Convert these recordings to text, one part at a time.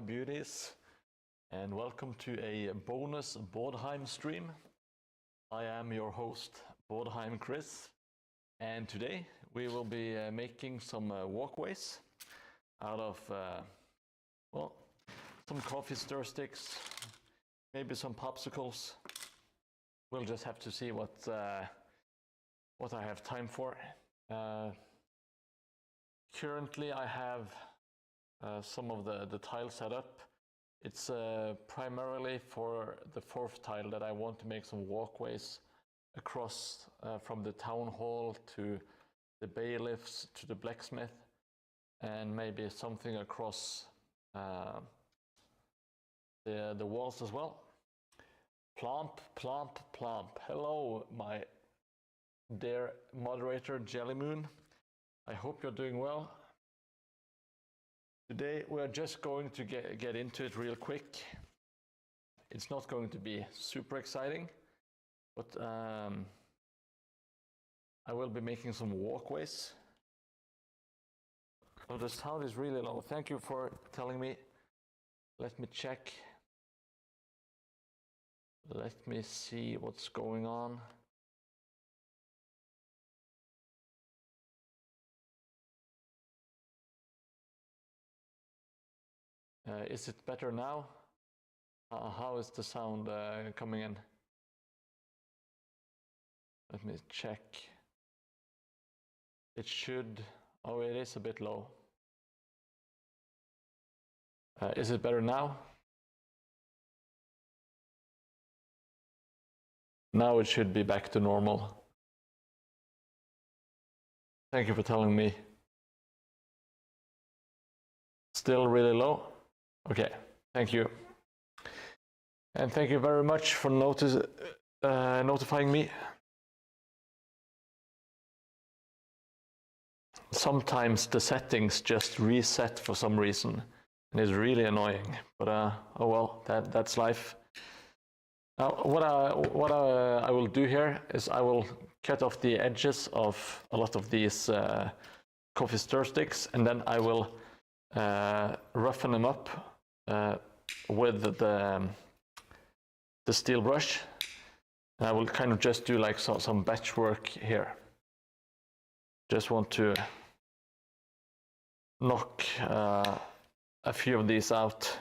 beauties, and welcome to a bonus Mordheim stream. I am your host, Mordheim Chris, and today we will be making some walkways out of, some coffee stir sticks, maybe some popsicles. We'll just have to see what I have time for. Currently, I have some of the tiles set up. It's primarily for the fourth tile that I want to make some walkways across from the town hall to the bailiffs to the blacksmith, and maybe something across the walls as well. Plomp, plomp, plomp. Hello, my dear moderator Jellymoon. I hope you're doing well. Today we're just going to get into it real quick. It's not going to be super exciting, but I will be making some walkways. Oh, the sound is really low. Thank you for telling me. Let me check. Let me see what's going on. Is it better now? How is the sound coming in? Let me check. It should. Oh, it is a bit low. Is it better now? Now it should be back to normal. Thank you for telling me. Still really low? Okay, thank you. And thank you very much for notifying me. Sometimes the settings just reset for some reason, and it's really annoying. But oh well, that's life. Now, what I will do here is I will cut off the edges of a lot of these coffee stir sticks, and then I will roughen them up with the steel brush. And I will kind of just do like some batch work here. Just want to knock a few of these out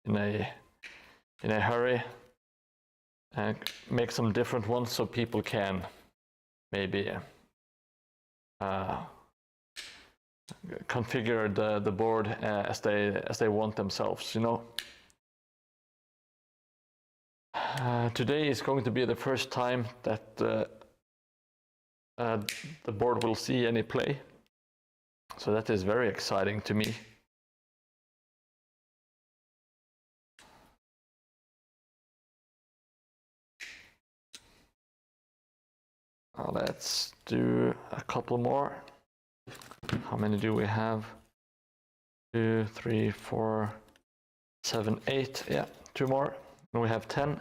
in a hurry and make some different ones so people can maybe configure the board as they want themselves, you know. Today is going to be the first time that the board will see any play, so that is very exciting to me. Let's do a couple more. How many do we have? 2, 3, 4, 7, 8. Yeah, 2 more. And we have 10.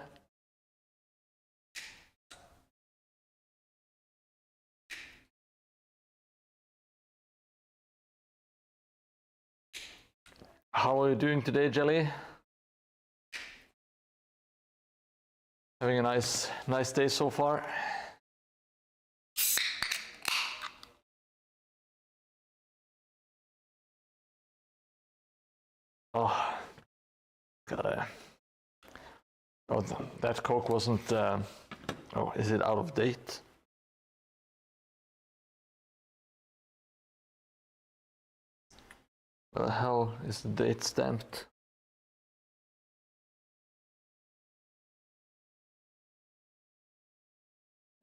How are you doing today, Jelly? Having a nice day so far? Oh, gotta. Oh, that Coke wasn't. Oh, is it out of date? Where the hell is the date stamped?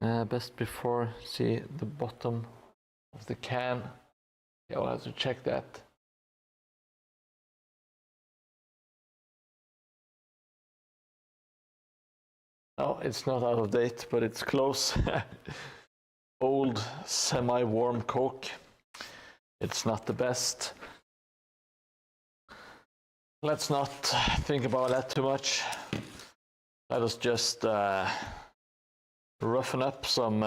Best before. See the bottom of the can. Yeah, I'll have to check that. No, it's not out of date, but it's close. Old, semi-warm Coke. It's not the best. Let's not think about that too much. Let us just roughen up some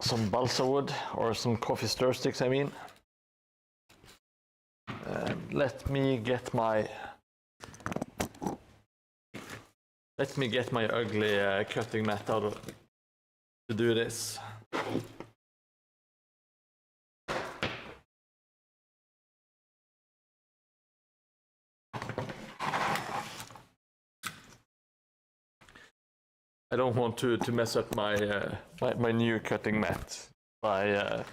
some balsa wood, or some coffee stir sticks, I mean. Let me get my ugly cutting mat out to do this. I don't want to mess up my new cutting mat by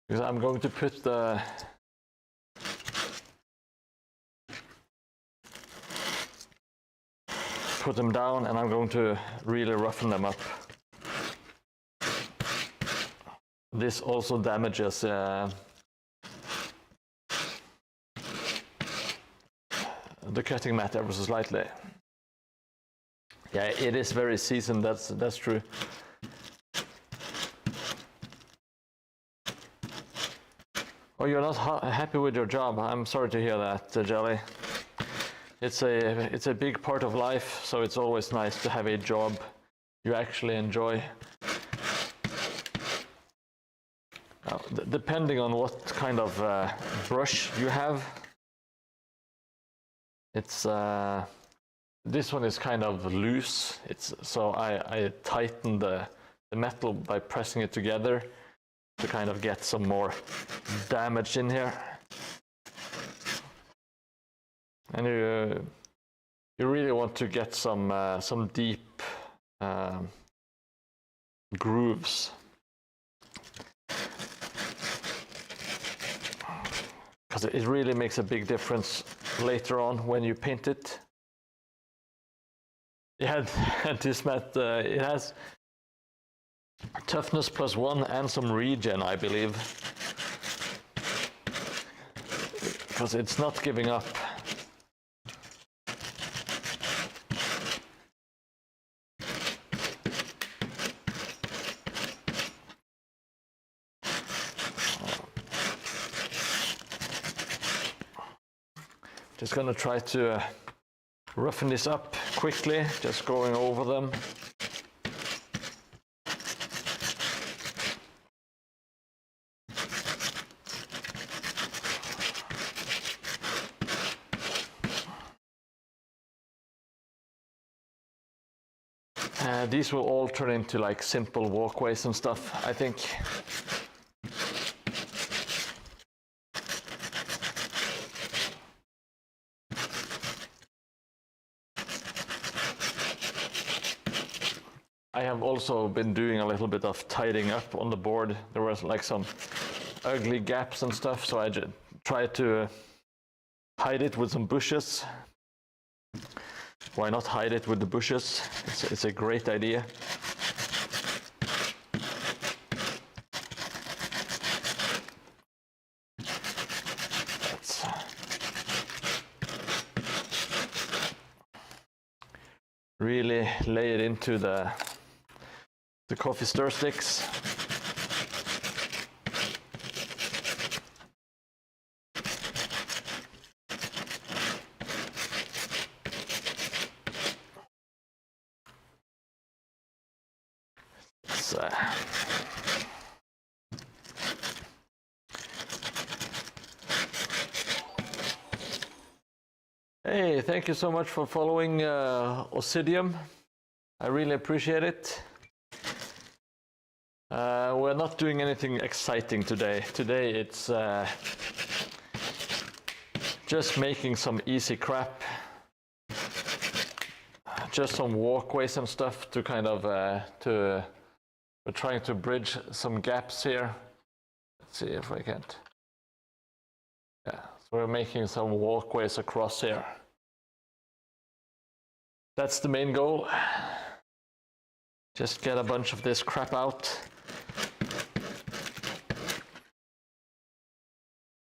because I'm going to put them down, and I'm going to really roughen them up. This also damages the cutting mat ever so slightly. Yeah, it is very seasoned, that's true. Oh, you're not happy with your job? I'm sorry to hear that, Jelly. It's a big part of life, so it's always nice to have a job you actually enjoy. Now, depending on what kind of brush you have, it's this one is kind of loose. So I tighten the metal by pressing it together to kind of get some more damage in here. And you really want to get some deep grooves. Because it really makes a big difference later on when you paint it. Yeah, this mat, it has toughness +1 and some regen, I believe. Because it's not giving up. Just gonna try to roughen this up quickly, just going over them. These will all turn into like simple walkways and stuff, I think. I have also been doing a little bit of tidying up on the board. There was like some ugly gaps and stuff, so I just tried to hide it with some bushes. Why not hide it with the bushes? It's a great idea. Let's really lay it into the coffee stir sticks. Hey, thank you so much for following Ossidium. I really appreciate it. We're not doing anything exciting today. Today it's just making some easy crap. Just some walkways and stuff to kind of, we're trying to bridge some gaps here. Let's see if I can't. Yeah, so we're making some walkways across here. That's the main goal. Just get a bunch of this crap out.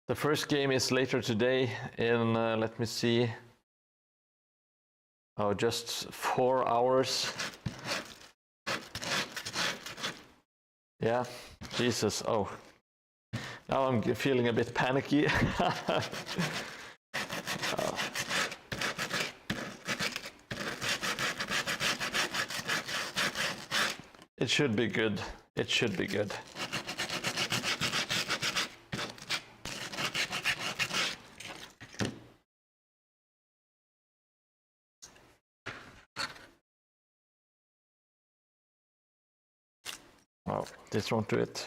The first game is later today in, let me see. Oh, just 4 hours. Yeah, Jesus, oh. Now I'm feeling a bit panicky. It should be good. It should be good. Oh, this won't do it.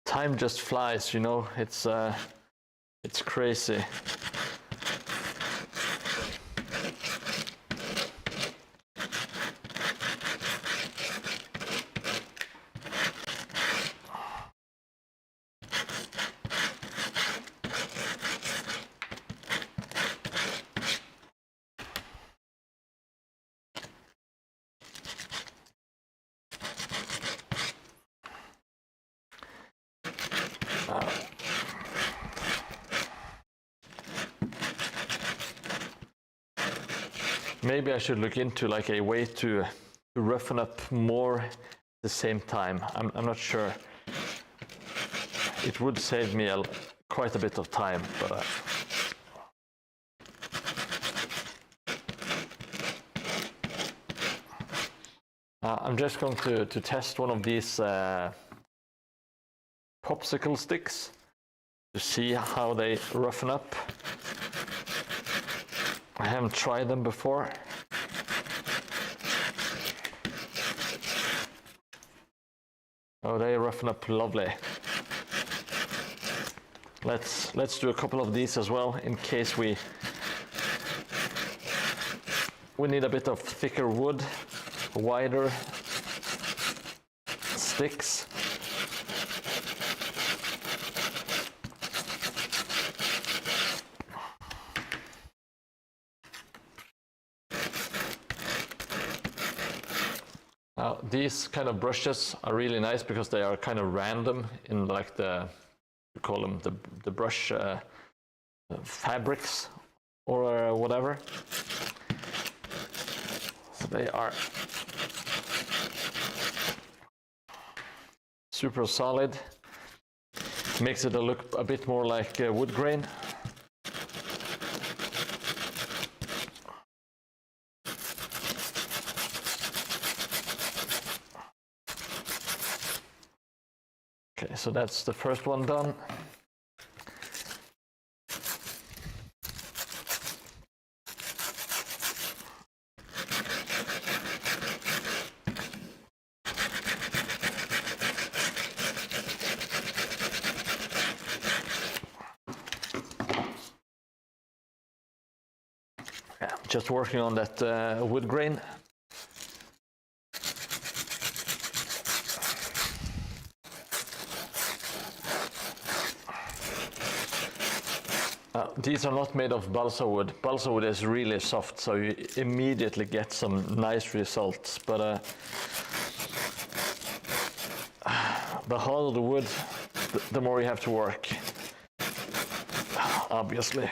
Time just flies, you know. It's crazy. Maybe I should look into like a way to roughen up more at the same time. I'm not sure. It would save me quite a bit of time, but I'm just going to test one of these popsicle sticks to see how they roughen up. I haven't tried them before. Oh, they roughen up lovely. Let's do a couple of these as well in case we need a bit of thicker wood, wider sticks. These kind of brushes are really nice because they are kind of random in like we call them the brush fabrics or whatever. So they are super solid. Makes it look a bit more like wood grain. Okay, so that's the first one done. Yeah, just working on that wood grain. These are not made of balsa wood. Balsa wood is really soft, so you immediately get some nice results. But the harder the wood, the more you have to work, obviously.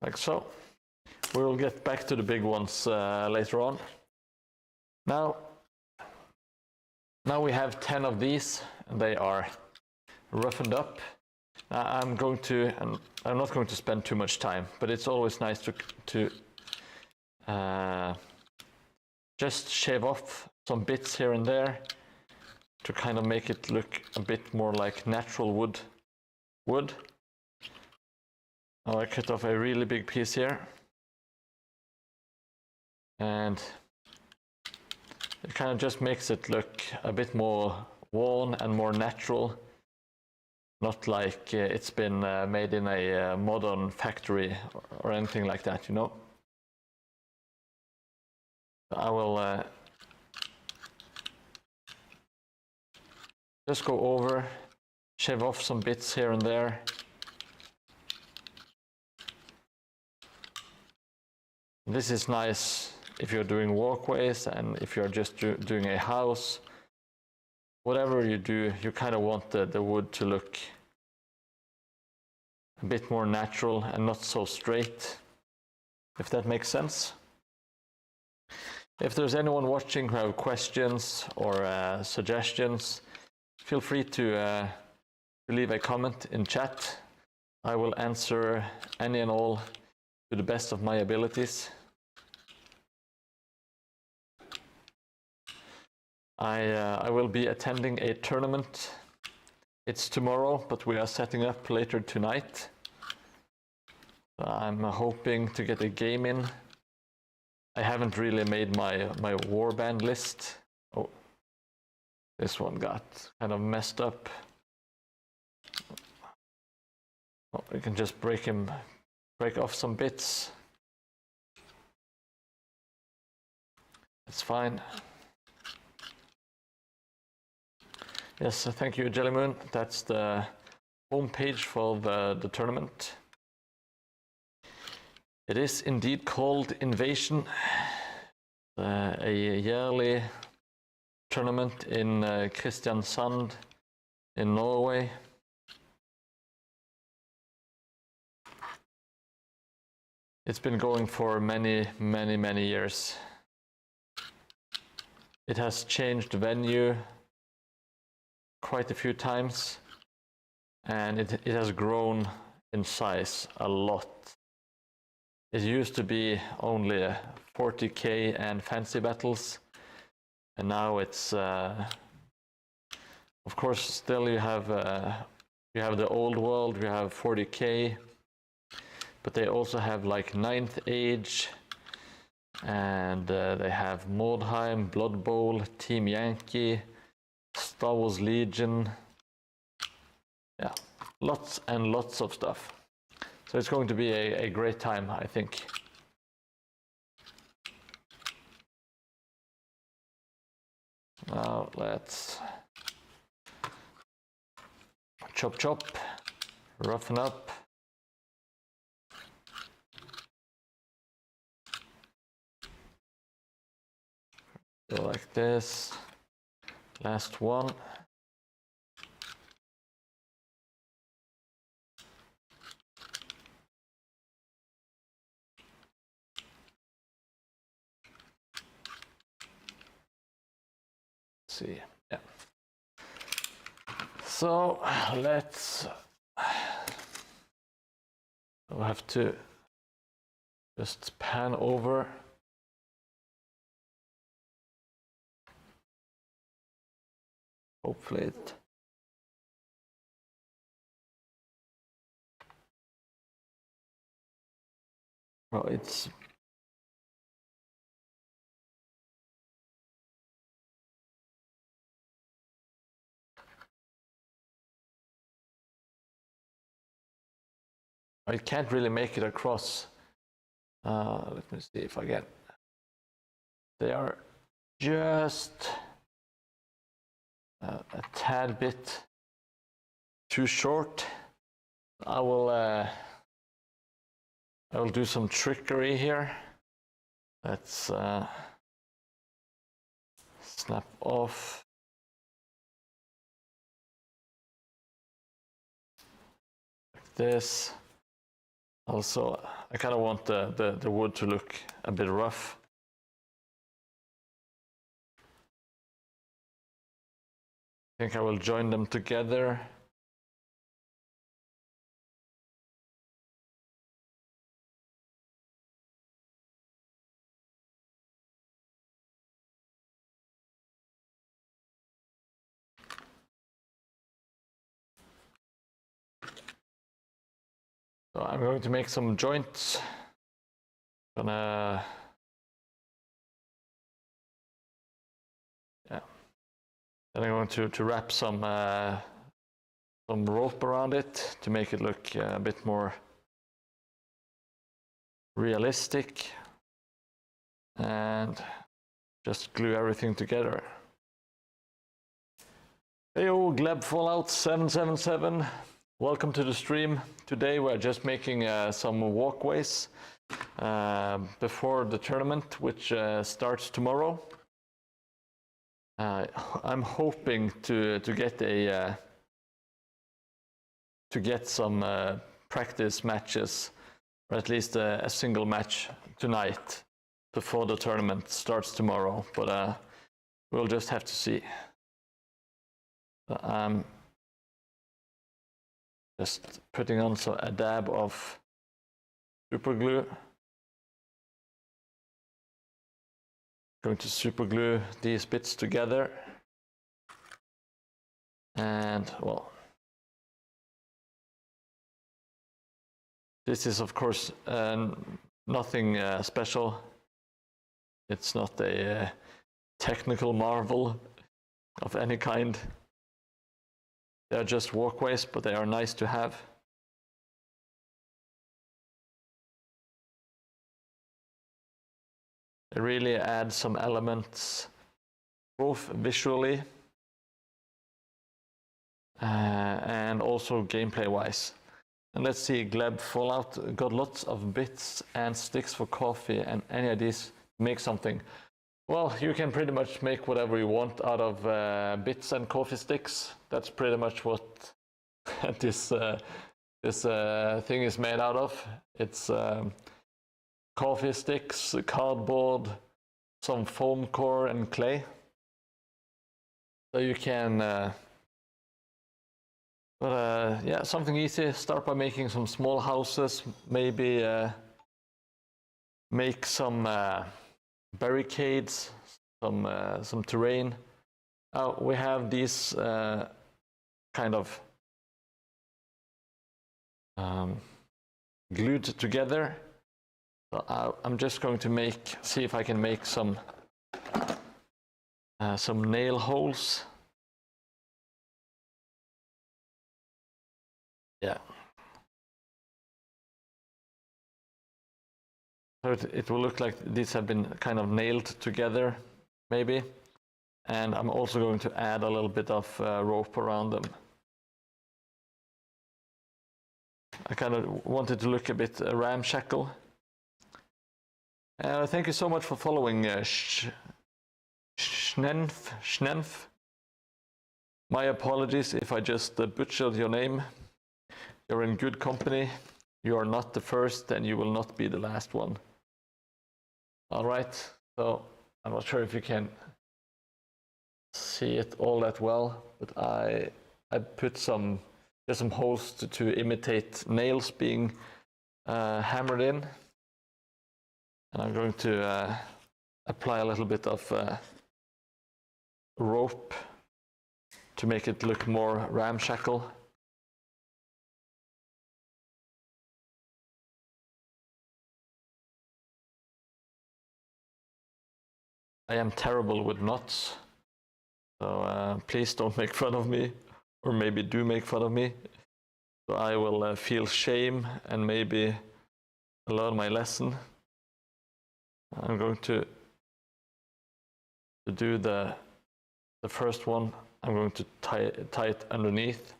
Like so. We will get back to the big ones later on. Now we have 10 of these, and they are roughened up. I'm not going to spend too much time, but it's always nice to just shave off some bits here and there to kind of make it look a bit more like natural wood. Now I cut off a really big piece here, and it kind of just makes it look a bit more worn and more natural, not like it's been made in a modern factory or anything like that, you know. I will just go over shave off some bits here and there. This is nice if you're doing walkways and if you're just doing a house. Whatever you do, you kind of want the wood to look a bit more natural and not so straight, if that makes sense. If there's anyone watching who have questions or suggestions, feel free to leave a comment in chat. I will answer any and all to the best of my abilities. I will be attending a tournament. It's tomorrow, but we are setting up later tonight. I'm hoping to get a game in. I haven't really made my warband list. Oh, this one got kind of messed up. Oh, we can just break off some bits. It's fine. Yes, thank you, Jellymoon. That's the homepage for the tournament. It is indeed called Invasion, a yearly tournament in Kristiansand in Norway. It's been going for many years. It has changed venue quite a few times, and it has grown in size a lot. It used to be only 40k and fancy battles, and now it's of course still you have the old world, you have 40k, but they also have like 9th Age, and they have Mordheim, Blood Bowl, Team Yankee, Star Wars Legion. Yeah, lots and lots of stuff. So it's going to be a great time, I think. Now let's chop, roughen up. Go like this. Last one. See, yeah. So let's. I'll have to just pan over. Hopefully it. Well, it's. I can't really make it across. Let me see if I can. They are just a tad bit too short. I will do some trickery here. Let's snap off. Like this. Also, I kind of want the wood to look a bit rough. I think I will join them together. So I'm going to make some joints. Yeah. Then I'm going to wrap some rope around it to make it look a bit more realistic, and just glue everything together. Heyo, Gleb Fallout 777. Welcome to the stream. Today we're just making some walkways before the tournament, which starts tomorrow. I'm hoping to get some practice matches, or at least a single match tonight before the tournament starts tomorrow. But we'll just have to see. I'm just putting on a dab of super glue. Going to super glue these bits together. And well, this is of course nothing special. It's not a technical marvel of any kind. They're just walkways, but they are nice to have. They really add some elements, both visually and also gameplay-wise. And let's see, Gleb Fallout got lots of bits and sticks for coffee, and any ideas to make something. Well, you can pretty much make whatever you want out of bits and coffee sticks. That's pretty much what this thing is made out of. It's coffee sticks, cardboard, some foam core, and clay. So you can, yeah, something easy. Start by making some small houses. Maybe make some barricades, some terrain. We have these kind of glued together. So I'm just going to see if I can make some nail holes. Yeah. So it will look like these have been kind of nailed together, maybe. And I'm also going to add a little bit of rope around them. I kind of wanted to look a bit ramshackle. Thank you so much for following Schnenf. My apologies if I just butchered your name. You're in good company. You are not the first, and you will not be the last one. All right, so I'm not sure if you can see it all that well, but I put just some holes to imitate nails being hammered in. And I'm going to apply a little bit of rope to make it look more ramshackle. I am terrible with knots, so please don't make fun of me, or maybe do make fun of me. So I will feel shame and maybe learn my lesson. I'm going to do the first one. I'm going to tie it underneath.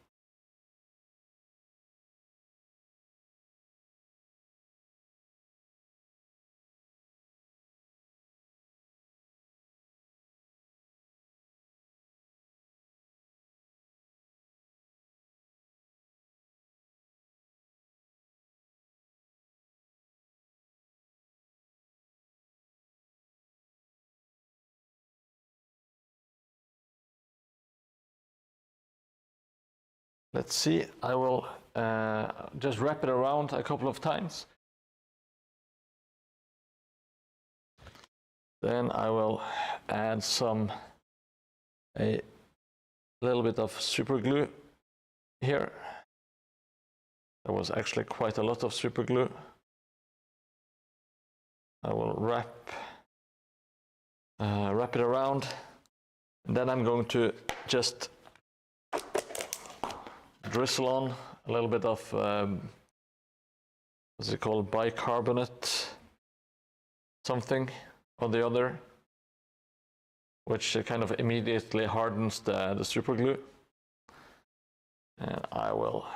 Let's see, I will just wrap it around a couple of times. Then I will add a little bit of super glue here. There was actually quite a lot of super glue. I will wrap it around. And then I'm going to just drizzle on a little bit of what's it called, bicarbonate something or the other, which kind of immediately hardens the super glue. And I will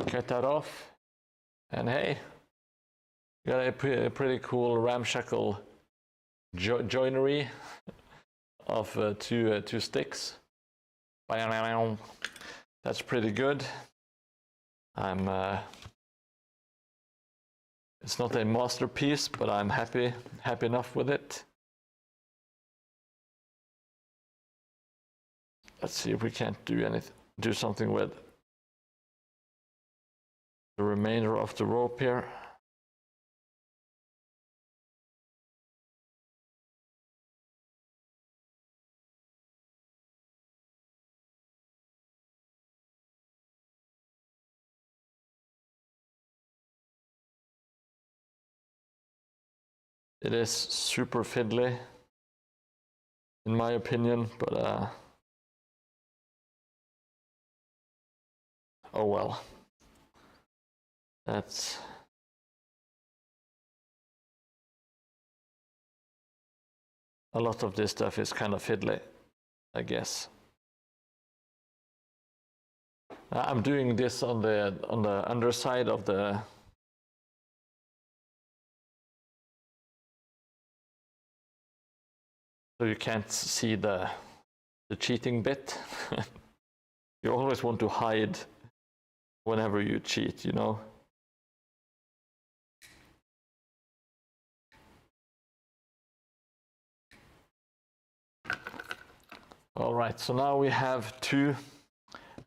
cut that off. And hey, we got a pretty cool ramshackle joinery of two sticks. That's pretty good. It's not a masterpiece, but I'm happy enough with it. Let's see if we can't do something with the remainder of the rope here. It is super fiddly, in my opinion, but oh well. That's a lot of this stuff is kind of fiddly, I guess. I'm doing this on the underside of the so you can't see the cheating bit. You always want to hide whenever you cheat, you know. All right, so now we have two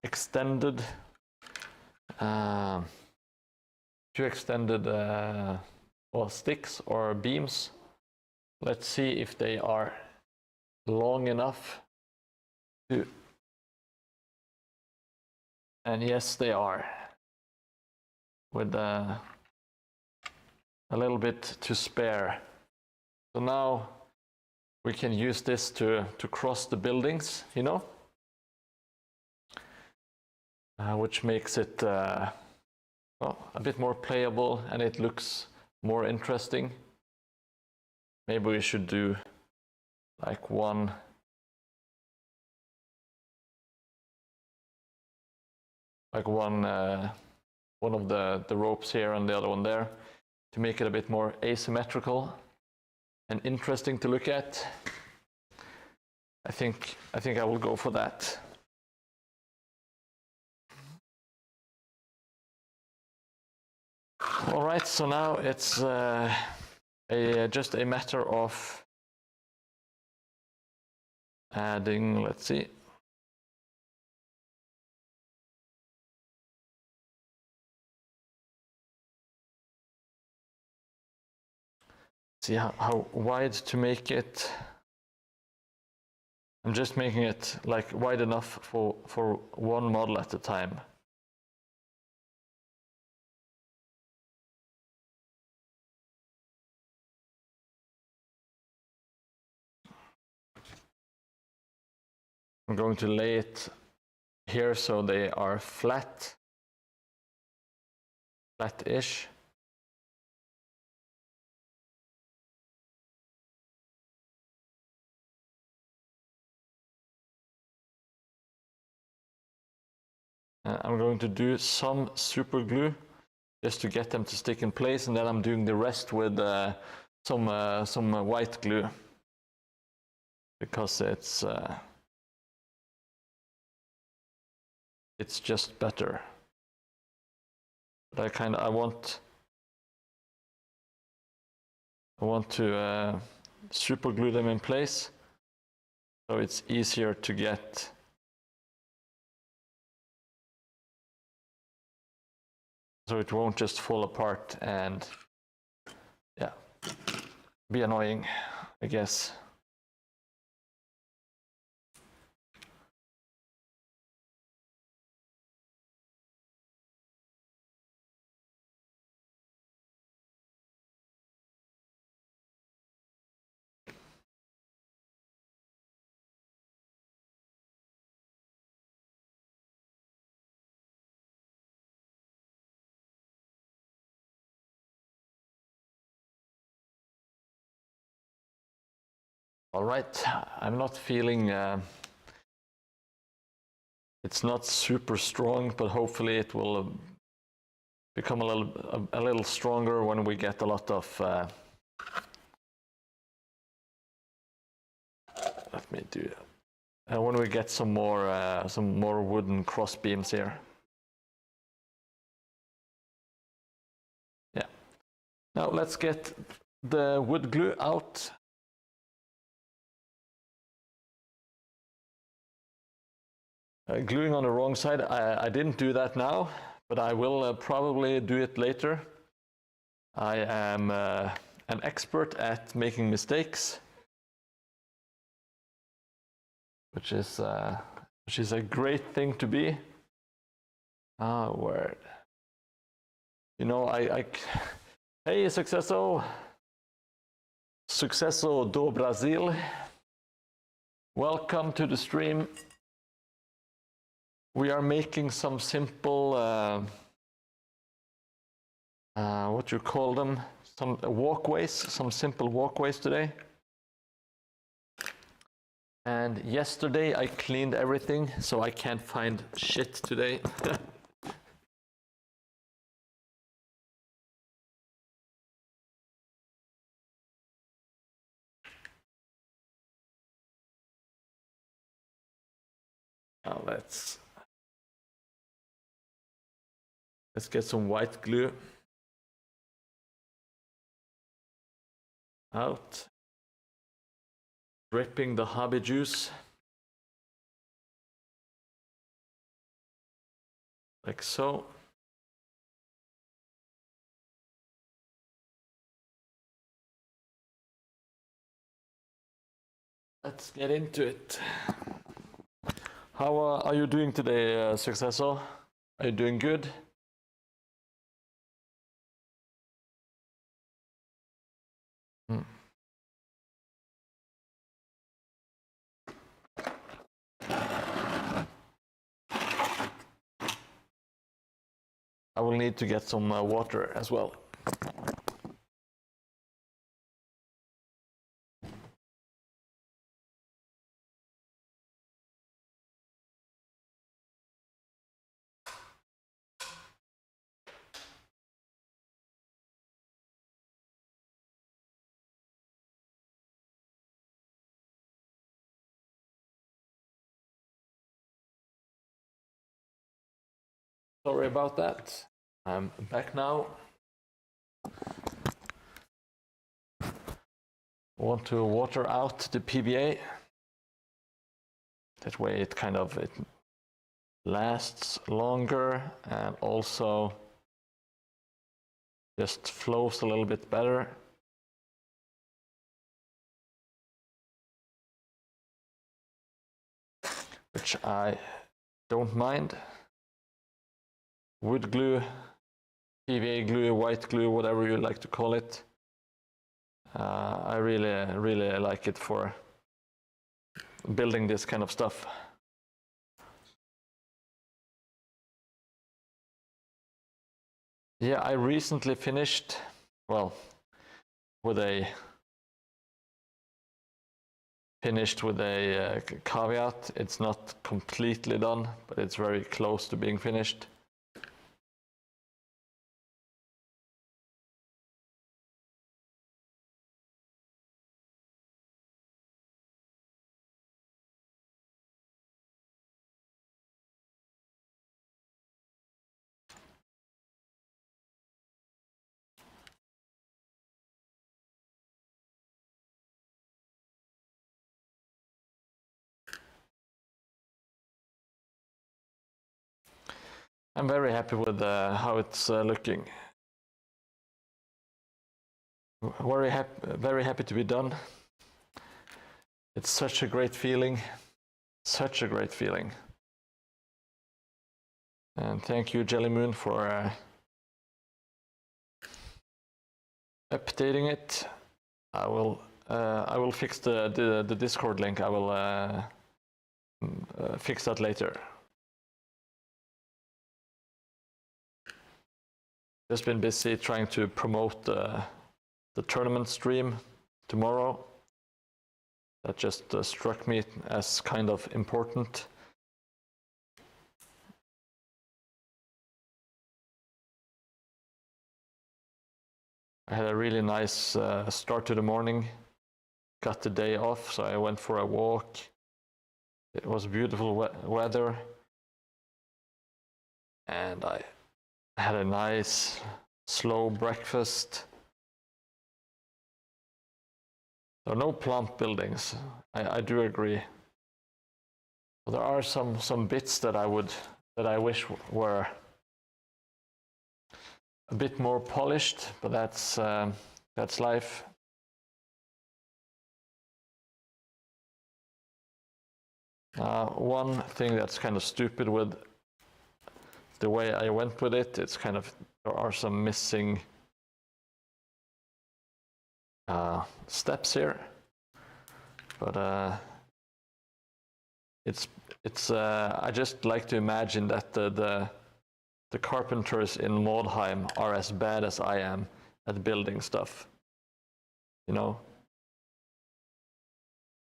extended sticks or beams. Let's see if they are long enough to, and yes they are, with a little bit to spare. So now we can use this to cross the buildings, you know, which makes it well, a bit more playable, and it looks more interesting. Maybe we should do like one of the ropes here and the other one there, to make it a bit more asymmetrical and interesting to look at. I think I will go for that. All right, so now it's just a matter of adding, let's see. See how wide to make it. I'm just making it like wide enough for one model at a time. I'm going to lay it here so they are flat-ish. I'm going to do some super glue just to get them to stick in place, and then I'm doing the rest with some white glue, because it's just better. But I want to super glue them in place, so it's easier to get. So it won't just fall apart and, yeah, be annoying, I guess. All right, I'm not feeling, it's not super strong, but hopefully it will become a little stronger when we get a lot of, let me do that. When we get some more wooden cross beams here. Yeah. Now let's get the wood glue out. Gluing on the wrong side, I didn't do that now, but I will probably do it later. I am an expert at making mistakes, which is a great thing to be. Word. You know, hey, Sucesso do Brasil. Welcome to the stream. We are making some simple, what you call them, some walkways, some simple walkways today. And yesterday I cleaned everything, so I can't find shit today. Now let's get some white glue out, dripping the hobby juice like so. Let's get into it. How are you doing today, Sucesso? Are you doing good? I will need to get some water as well. Sorry about that. I'm back now. I want to water out the PVA. That way it lasts longer and also just flows a little bit better. Which I don't mind. Wood glue, PVA glue, white glue, whatever you like to call it. I really like it for building this kind of stuff. Yeah, I recently finished, well, with a caveat. It's not completely done, but it's very close to being finished. I'm very happy with how it's looking. Very happy to be done. It's such a great feeling. Such a great feeling. And thank you, Jelly Moon, for updating it. I will fix the Discord link. I will fix that later. Just been busy trying to promote the tournament stream tomorrow. that just struck me as kind of important. I had a really nice start to the morning, got the day off, so I went for a walk. It was beautiful weather, and I had a nice slow breakfast. There are no plump buildings, I do agree. There are some bits that I wish were a bit more polished, but that's life. One thing that's kind of stupid with the way I went with it, it's kind of, there are some missing steps here, but I just like to imagine that the carpenters in Mordheim are as bad as I am at building stuff, you know.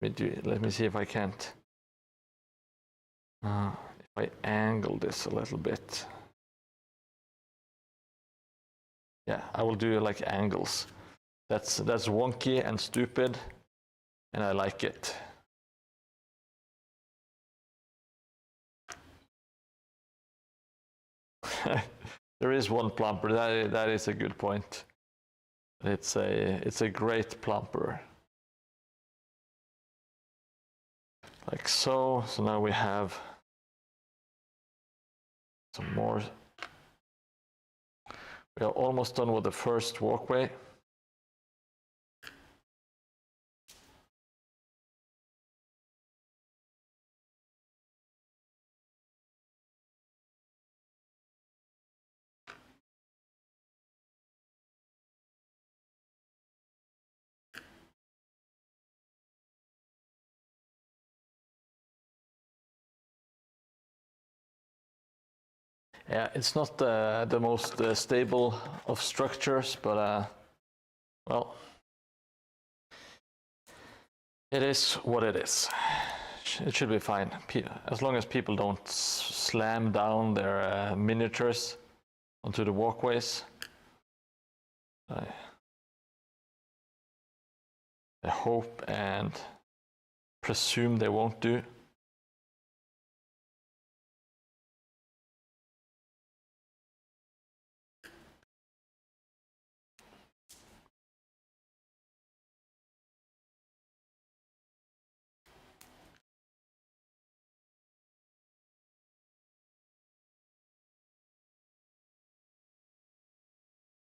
Let me see if I can't. If I angle this a little bit. Yeah, I will do like angles. That's wonky and stupid, and I like it. There is one plumper. That is a good point. It's a great plumper. Like so. So now we have some more. We are almost done with the first walkway. Yeah, it's not the most stable of structures, but well, it is what it is. It should be fine, as long as people don't slam down their miniatures onto the walkways. I hope and presume they won't do.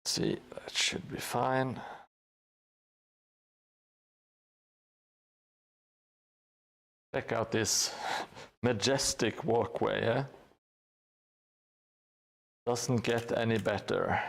See, that should be fine. Check out this majestic walkway, yeah? Doesn't get any better.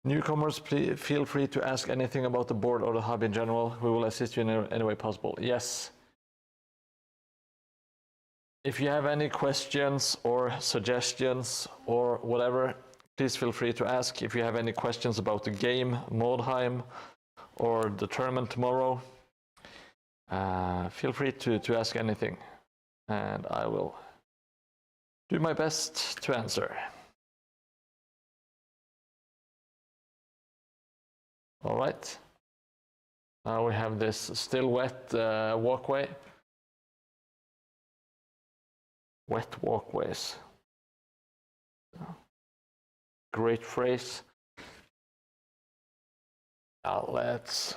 Newcomers, please feel free to ask anything about the board or the hub in general. We will assist you in any way possible. Yes. If you have any questions or suggestions or whatever, please feel free to ask. If you have any questions about the game, Mordheim, or the tournament tomorrow, feel free to ask anything, and I will do my best to answer. All right. Now we have this still wet walkway. Wet walkways. Great phrase. Now let's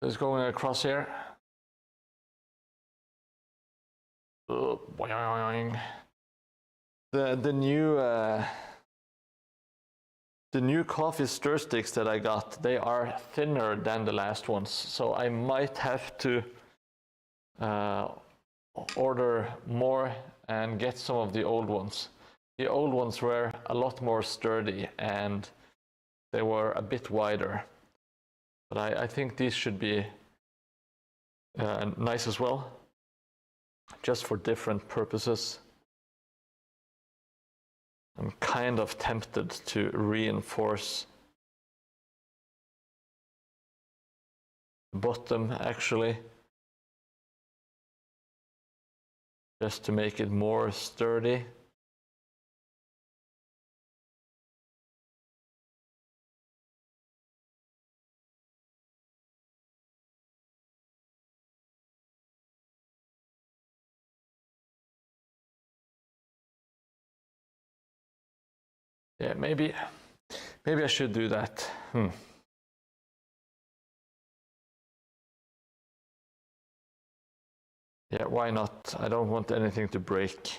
just going across here. The new coffee stir sticks that I got, they are thinner than the last ones, so I might have to order more and get some of the old ones. The old ones were a lot more sturdy and they were a bit wider. But I think these should be nice as well, just for different purposes. I'm kind of tempted to reinforce the bottom actually, just to make it more sturdy. Yeah, maybe I should do that. Yeah, why not? I don't want anything to break.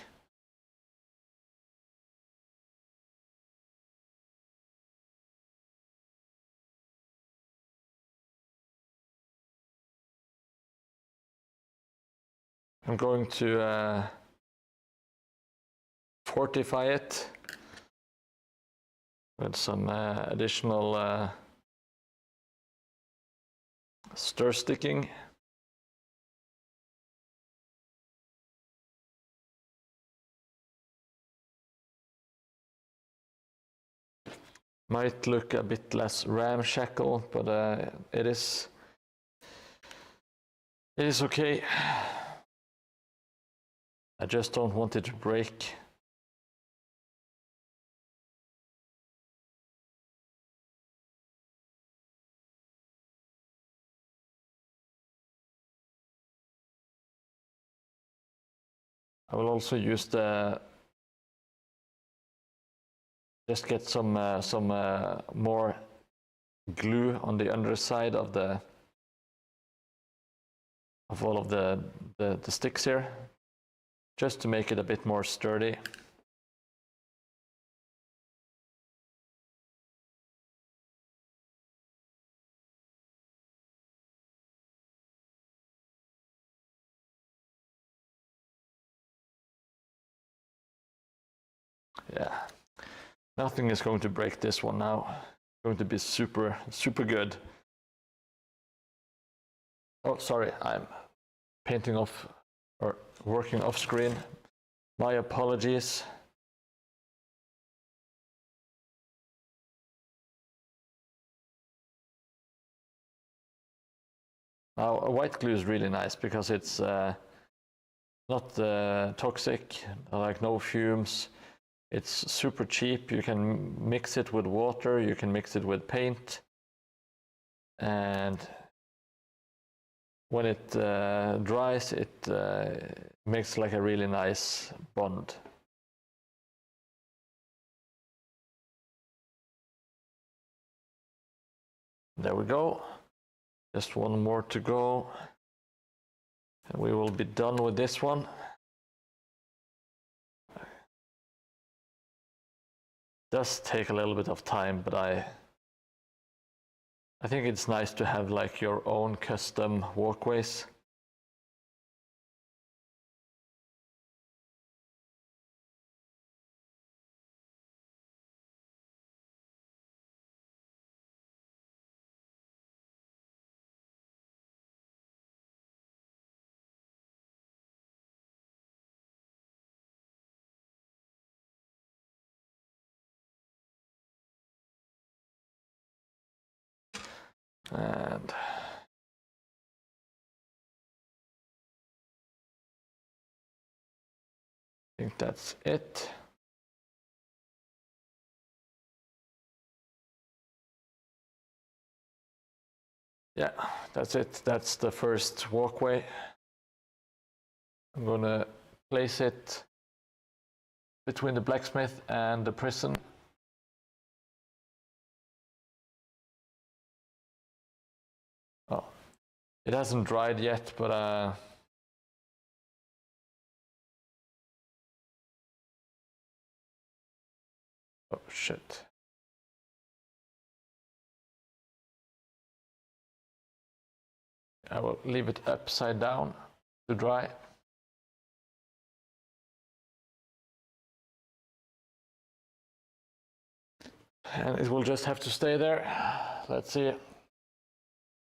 I'm going to fortify it with some additional stir sticking. Might look a bit less ramshackle, but it is okay. I just don't want it to break. I will also use just get some more glue on the underside of all of the sticks here, just to make it a bit more sturdy. Yeah, nothing is going to break this one now. It's going to be super good. Oh, sorry, I'm painting off or working off screen. My apologies. Now, white glue is really nice because it's not toxic, like no fumes. It's super cheap. You can mix it with water, you can mix it with paint, and when it dries, it makes like a really nice bond. There we go. Just one more to go, and we will be done with this one. Does take a little bit of time, but I think it's nice to have like your own custom walkways. And I think that's it. Yeah, that's it. That's the first walkway. I'm gonna place it between the blacksmith and the prison. Oh, it hasn't dried yet, but oh shit. I will leave it upside down to dry. And it will just have to stay there. Let's see.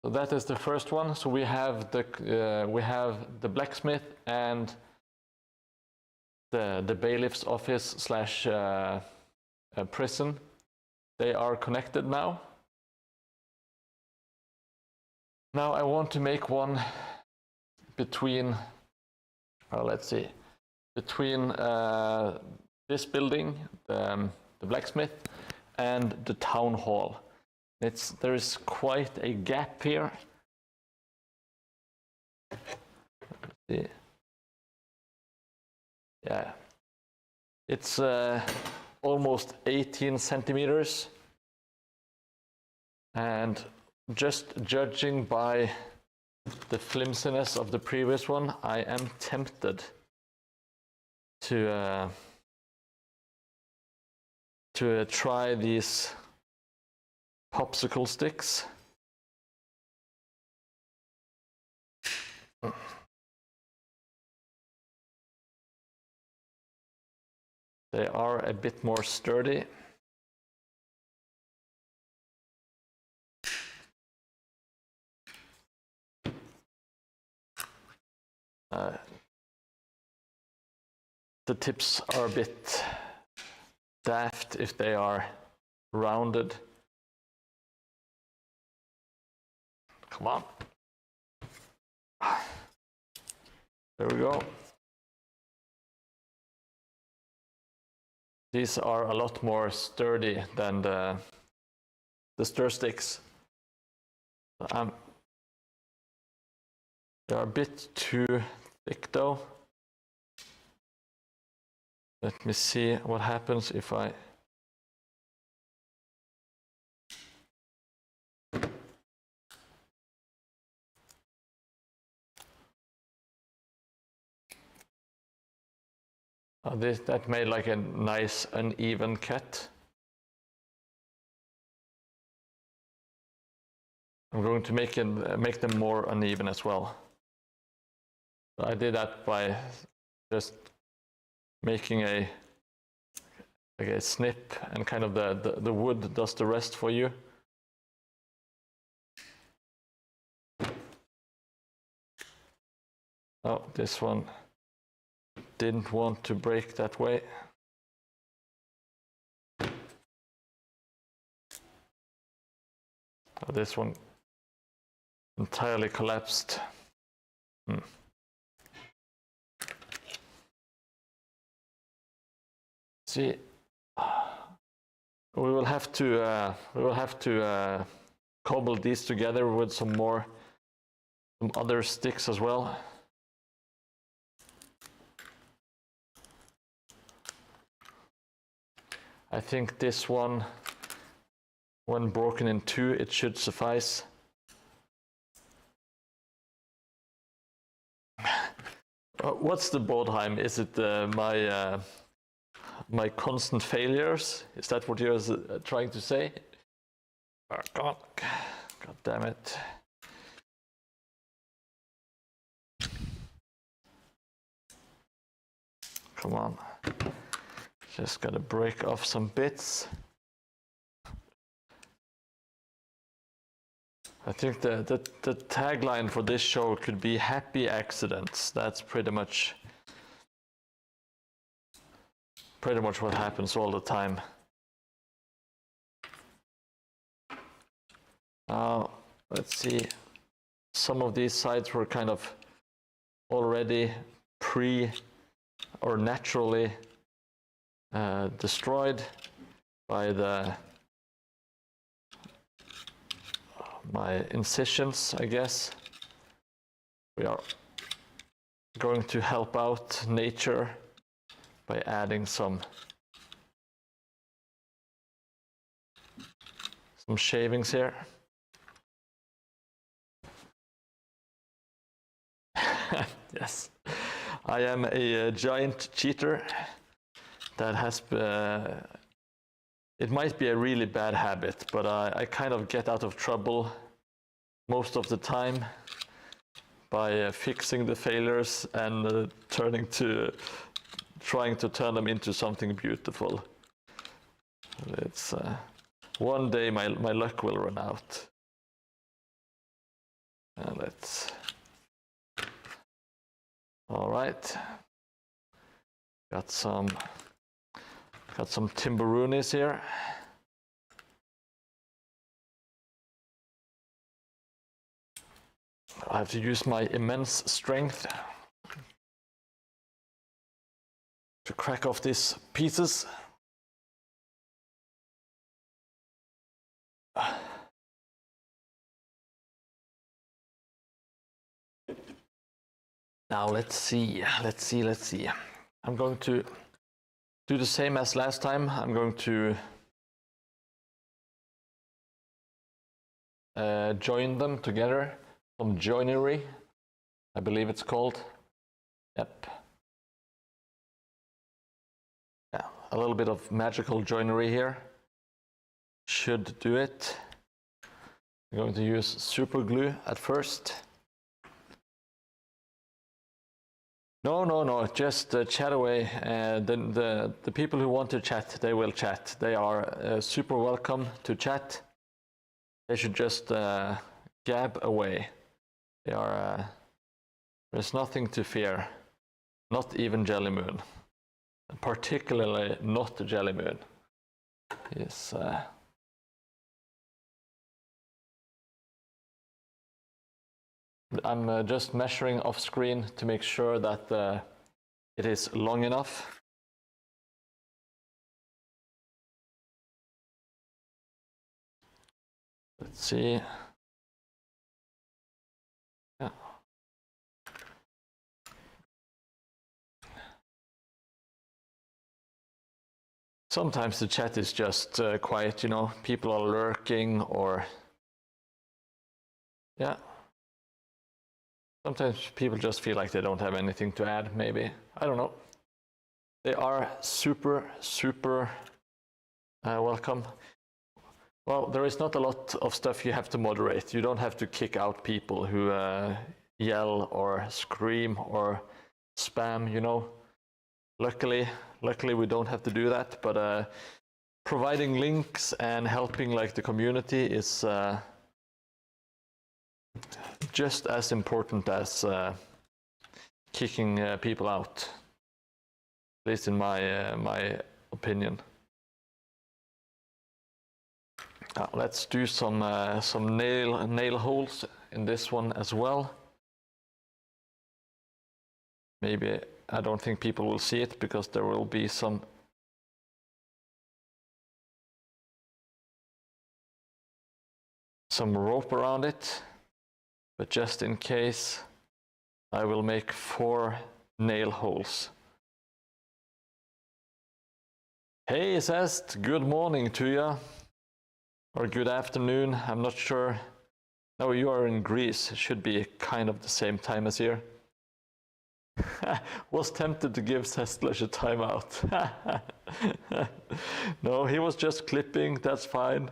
So that is the first one. So we have the blacksmith and the bailiff's office slash prison. They are connected now. Now I want to make one between, let's see, between this building, the blacksmith, and the town hall. There is quite a gap here. Let's see. Yeah, it's almost 18 centimeters, and just judging by the flimsiness of the previous one, I am tempted to try these popsicle sticks. They are a bit more sturdy. The tips are a bit daft if they are rounded. Come on. There we go. These are a lot more sturdy than the stir sticks. They are a bit too thick though. Let me see what happens if I... that made like a nice uneven cut. I'm going to make them more uneven as well. I did that by just making a snip, and kind of the wood does the rest for you. Oh, this one didn't want to break that way. Oh, this one entirely collapsed. See, we will have to cobble these together with some other sticks as well. I think this one, when broken in two, it should suffice. What's the Mordheim? Is it my constant failures? Is that what you're trying to say? Oh, God damn it. Come on. Just gotta break off some bits. I think the tagline for this show could be "Happy Accidents." That's pretty much what happens all the time. Now, let's see. Some of these sides were kind of already or naturally destroyed by my incisions, I guess. We are going to help out nature by adding some shavings here. Yes, I am a giant cheater. That has, it might be a really bad habit, but I kind of get out of trouble most of the time by fixing the failures and trying to turn them into something beautiful. It's one day my luck will run out. Let's. All right. Got some timberoonies here. I have to use my immense strength to crack off these pieces. Now let's see. I'm going to do the same as last time. I'm going to join them together. Some joinery, I believe it's called. Yep. Yeah, a little bit of magical joinery here. Should do it. I'm going to use super glue at first. No, just chat away. The people who want to chat, they will chat. They are super welcome to chat. They should just gab away. They are. There's nothing to fear, not even Jelly Moon, particularly not Jelly Moon. Yes. I'm just measuring off screen to make sure that it is long enough. Let's see. Yeah. Sometimes the chat is just quiet, you know, people are lurking or, yeah. Sometimes people just feel like they don't have anything to add, maybe. I don't know. They are super welcome. Well, there is not a lot of stuff you have to moderate. You don't have to kick out people who yell or scream or spam, you know. Luckily we don't have to do that, but providing links and helping like the community is just as important as kicking people out, at least in my opinion. Let's do some nail holes in this one as well. Maybe I don't think people will see it because there will be some rope around it, but just in case, I will make 4 nail holes. Hey Zest, good morning to you, or good afternoon, I'm not sure. No, you are in Greece, it should be kind of the same time as here. Was tempted to give Zestlash a timeout. No, he was just clipping, that's fine.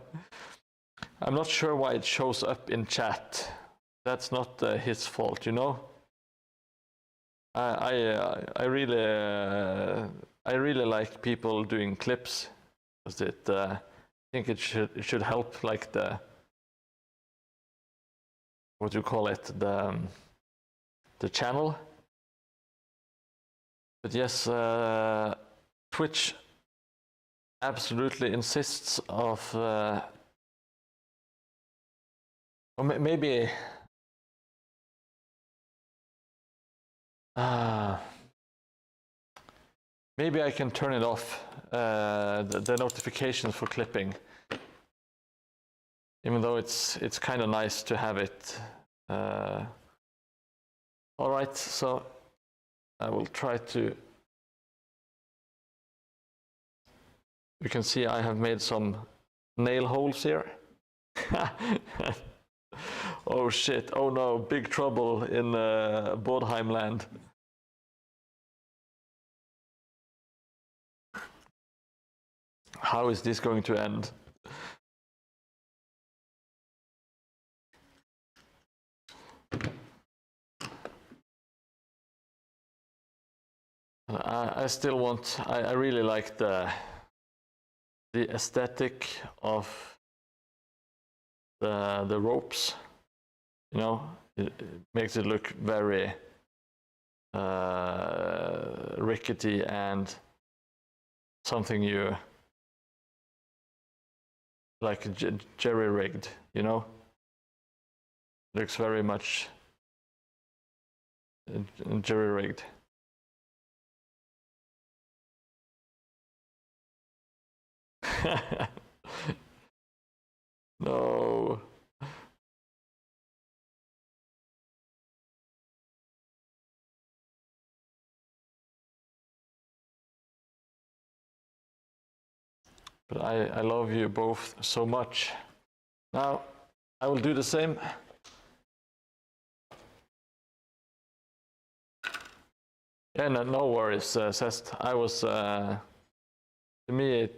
I'm not sure why it shows up in chat. That's not his fault, you know. I really like people doing clips because I think it should help like the, what do you call it, the channel. But yes, Twitch absolutely insists of maybe maybe I can turn it off, the notifications for clipping, even though it's kind of nice to have it. All right, so I will try to. You can see I have made some nail holes here. Oh shit, oh no, big trouble in Mordheim land. How is this going to end? I still want, I really like the aesthetic of the ropes, you know, it makes it look very rickety and something you like jerry-rigged, you know? Looks very much jerry-rigged. No. But I love you both so much. Now, I will do the same. Yeah, no worries, Sest. I was, to me,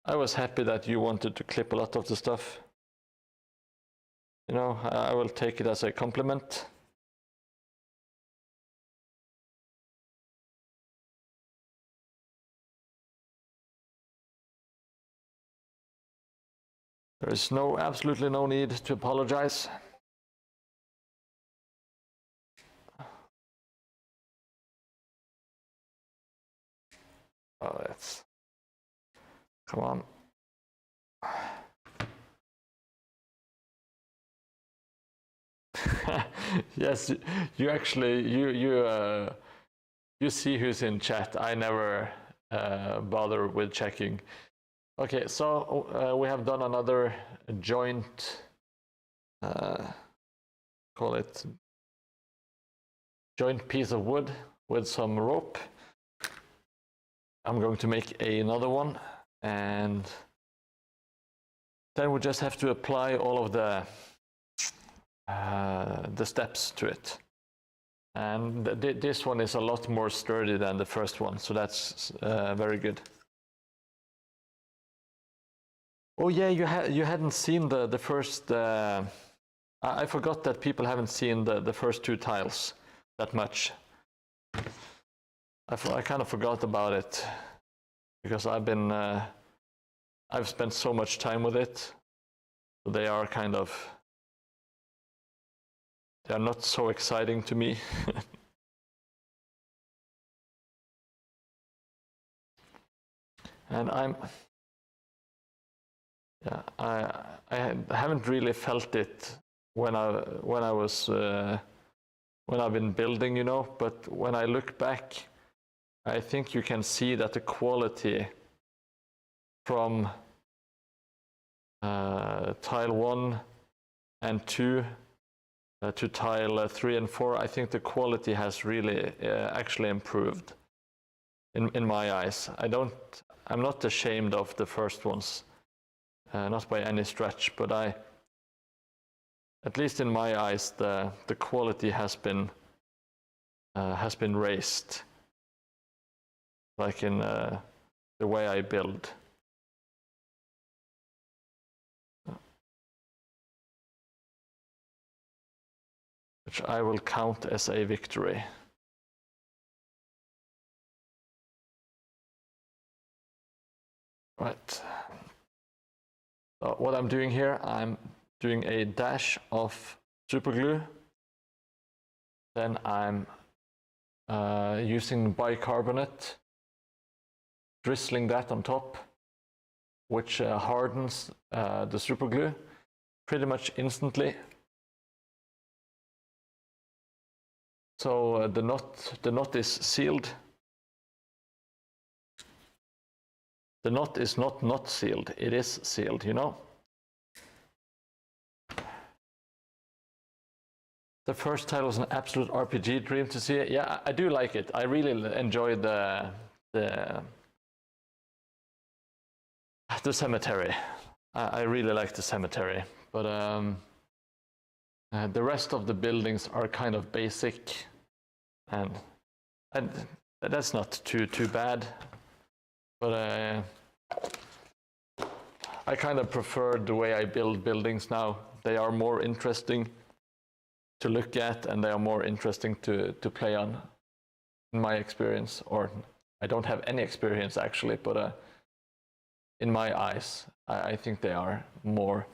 I was happy that you wanted to clip a lot of the stuff. You know, I will take it as a compliment. There is absolutely no need to apologize. Oh, that's... Come on. Yes, you actually, you see who's in chat. I never bother with checking. Okay, so we have done another joint, call it joint piece of wood with some rope. I'm going to make another one, and then we just have to apply all of the steps to it. And this one is a lot more sturdy than the first one, so that's very good. Oh yeah, you hadn't seen the first. I forgot that people haven't seen the first two tiles that much. I kind of forgot about it because I've spent so much time with it. So they are not so exciting to me. And I haven't really felt it when I've been building, you know, but when I look back, I think you can see that the quality from tile 1 and 2 to tile 3 and 4, I think the quality has really actually improved in my eyes. I'm not ashamed of the first ones, not by any stretch, but at least in my eyes, the quality has been raised, like in the way I build. Which I will count as a victory. Right. So what I'm doing here, I'm doing a dash of super glue. Then I'm using bicarbonate, drizzling that on top, which hardens the super glue pretty much instantly. So the knot is sealed. The knot is not sealed, it is sealed, you know? The first tile was an absolute RPG dream to see it. Yeah, I do like it. I really enjoy the cemetery. I really like the cemetery, but the rest of the buildings are kind of basic, and that's not too bad. But I kind of prefer the way I build buildings now. They are more interesting to look at, and they are more interesting to play on, in my experience. Or I don't have any experience actually, but in my eyes. I think they are more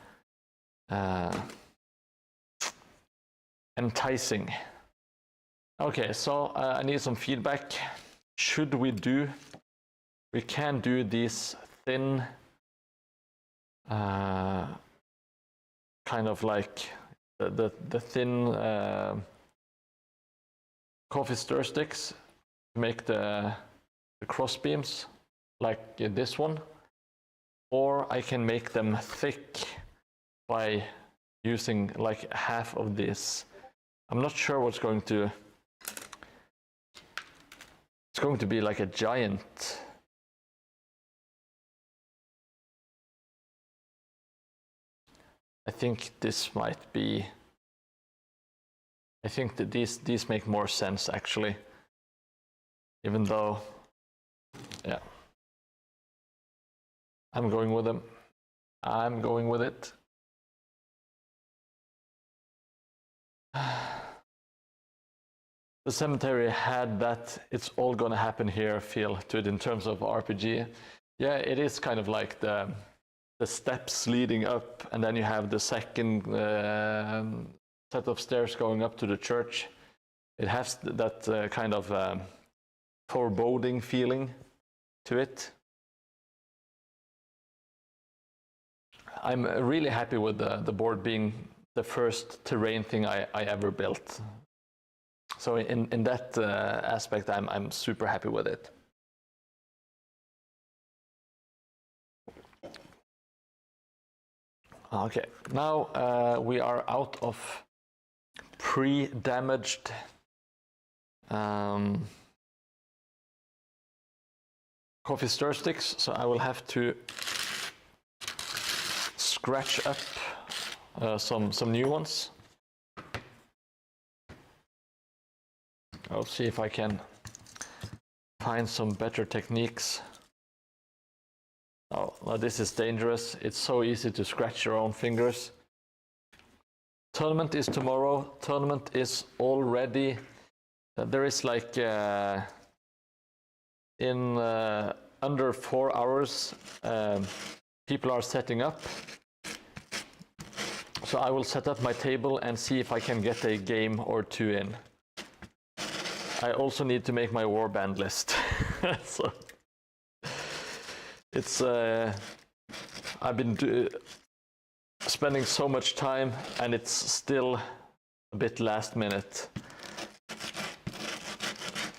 enticing. Okay, so I need some feedback. Should we do? We can do these thin, kind of like the thin coffee stir sticks to make the cross beams like this one, or I can make them thick by using like half of this. I'm not sure what's going to. It's going to be like a giant. I think this might be. I think that these make more sense actually. Even though, yeah, I'm going with them. I'm going with it. The cemetery had that it's all gonna happen here feel to it in terms of RPG. Yeah, it is kind of like the steps leading up, and then you have the second set of stairs going up to the church. It has that kind of foreboding feeling to it. I'm really happy with the board being the first terrain thing I ever built. So in that aspect, I'm super happy with it. Okay, now we are out of pre-damaged coffee stir sticks, so I will have to scratch up some new ones. I'll see if I can find some better techniques. Oh, now this is dangerous. It's so easy to scratch your own fingers. Tournament is tomorrow. Tournament is already. There is like in under 4 hours, people are setting up. So I will set up my table and see if I can get a game or two in. I also need to make my warband list. So it's I've been spending so much time, and it's still a bit last minute.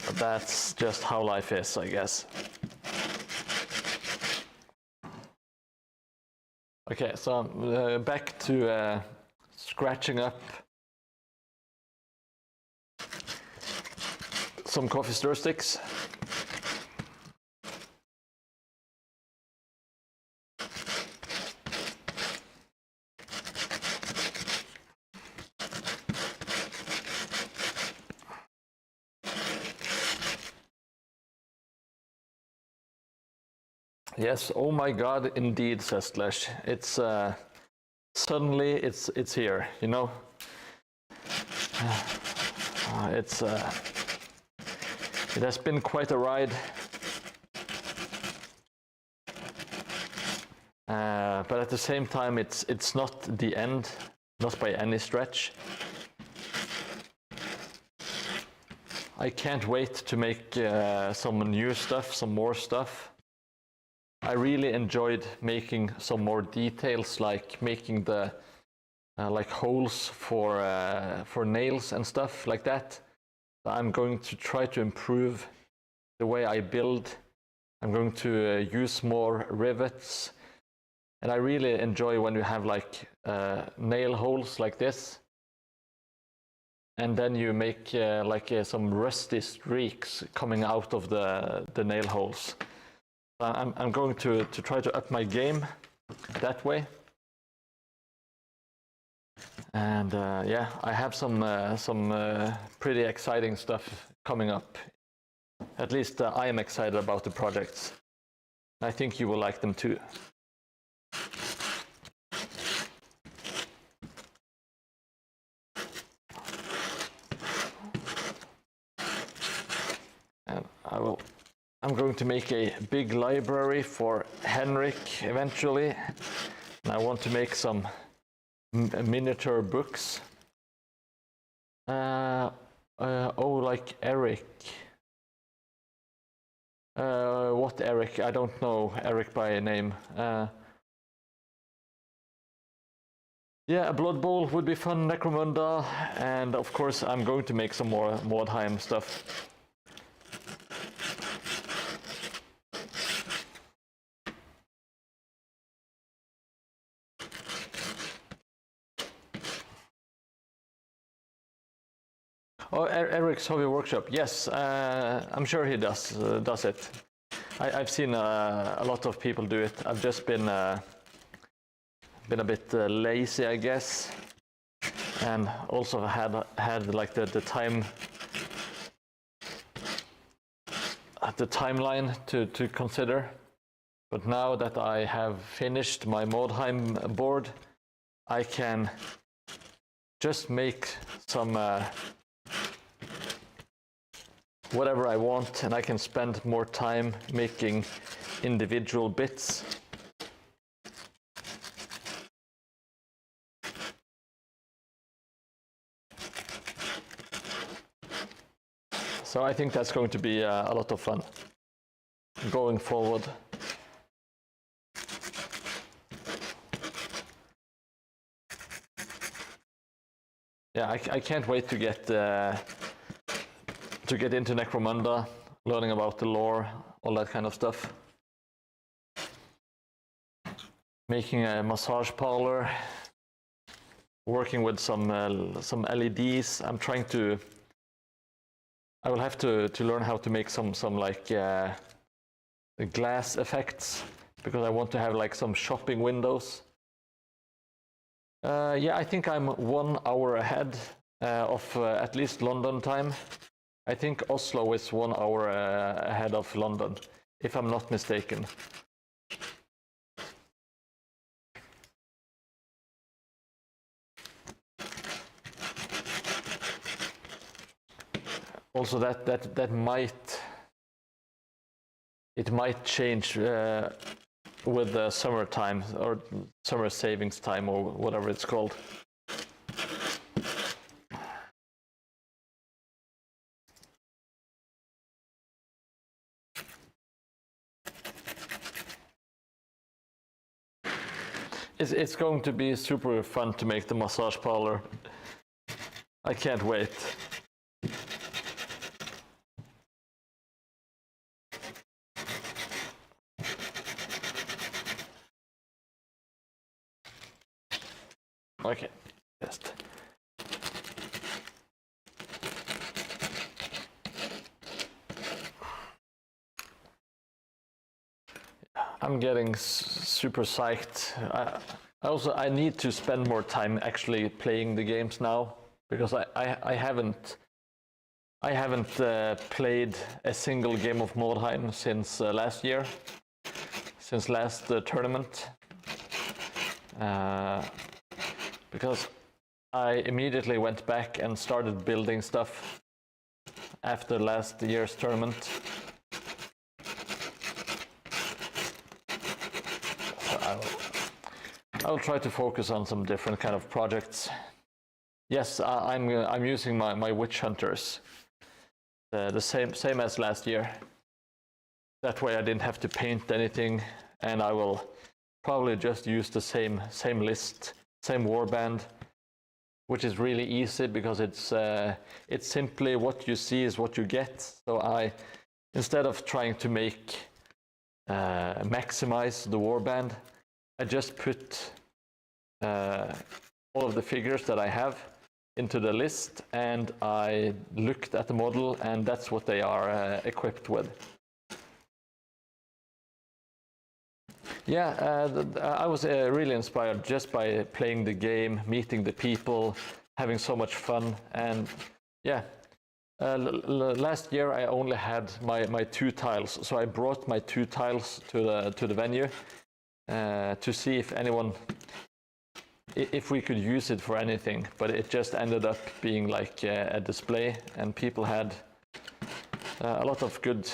But that's just how life is, I guess. Okay, so back to scratching up some coffee stir sticks. Yes, oh my God, indeed, says Slash. It's suddenly it's here, you know. It has been quite a ride, but at the same time, it's not the end, not by any stretch. I can't wait to make some new stuff, some more stuff. I really enjoyed making some more details, like making the like holes for nails and stuff like that. I'm going to try to improve the way I build. I'm going to use more rivets, and I really enjoy when you have like nail holes like this, and then you make some rusty streaks coming out of the nail holes. I'm going to try to up my game that way. And yeah, I have some pretty exciting stuff coming up. At least I am excited about the projects. I think you will like them too. And I will I'm going to make a big library for Henrik eventually. And I want to make some miniature books. Oh, like Eric. What Eric? I don't know Eric by name. Yeah, a Blood Bowl would be fun, Necromunda, and of course I'm going to make some more Mordheim stuff. Oh, Eric's Hobby Workshop. Yes, I'm sure he does it. I've seen a lot of people do it. I've just been a bit lazy, I guess, and also had like the timeline to consider. But now that I have finished my Mordheim board, I can just make some whatever I want, and I can spend more time making individual bits. So I think that's going to be a lot of fun going forward. Yeah, I can't wait to get into Necromunda, learning about the lore, all that kind of stuff. Making a massage parlor, working with some LEDs. I will have to learn how to make some like glass effects, because I want to have like some shopping windows. Yeah, I think I'm 1 hour ahead of at least London time. I think Oslo is 1 hour ahead of London, if I'm not mistaken. Also, that might change with the summertime or summer savings time or whatever it's called. It's going to be super fun to make the massage parlor. I can't wait. Okay, just. I'm getting super psyched. I need to spend more time actually playing the games now, because I haven't played a single game of Mordheim since last year, since last tournament, because I immediately went back and started building stuff after last year's tournament. I'll try to focus on some different kind of projects. Yes, I'm using my witch hunters, the same as last year. That way I didn't have to paint anything, and I will probably just use the same list, same warband, which is really easy because it's simply what you see is what you get. So instead of trying to maximize the warband, I just put all of the figures that I have into the list, and I looked at the model, and that's what they are equipped with. Yeah, I was really inspired just by playing the game, meeting the people, having so much fun, and yeah. Last year I only had my 2 tiles, so I brought my 2 tiles to the venue to see if we could use it for anything, but it just ended up being like a display, and people had a lot of good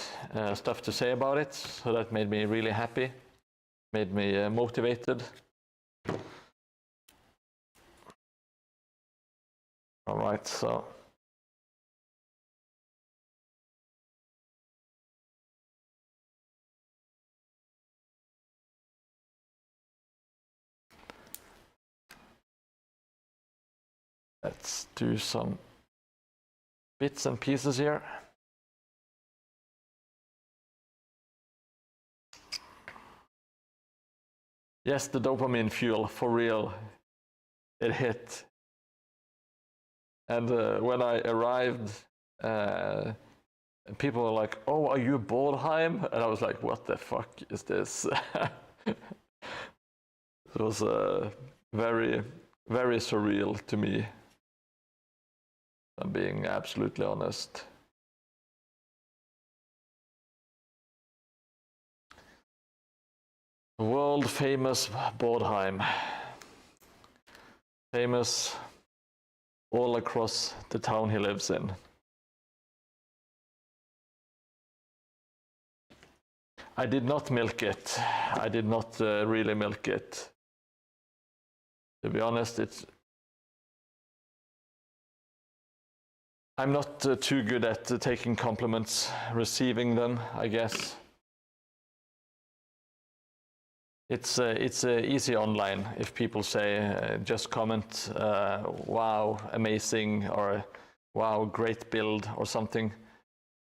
stuff to say about it, so that made me really happy, made me motivated. All right, so let's do some bits and pieces here. Yes, the dopamine fuel, for real, it hit. And when I arrived, people were like, "Oh, are you Mordheim?" And I was like, "What the fuck is this?" It was very, very surreal to me. I'm being absolutely honest. World famous Mordheim. Famous all across the town he lives in. I did not milk it. I did not really milk it. To be honest, I'm not too good at taking compliments, receiving them, I guess. It's easy online if people say, just comment, wow, amazing, or wow, great build, or something.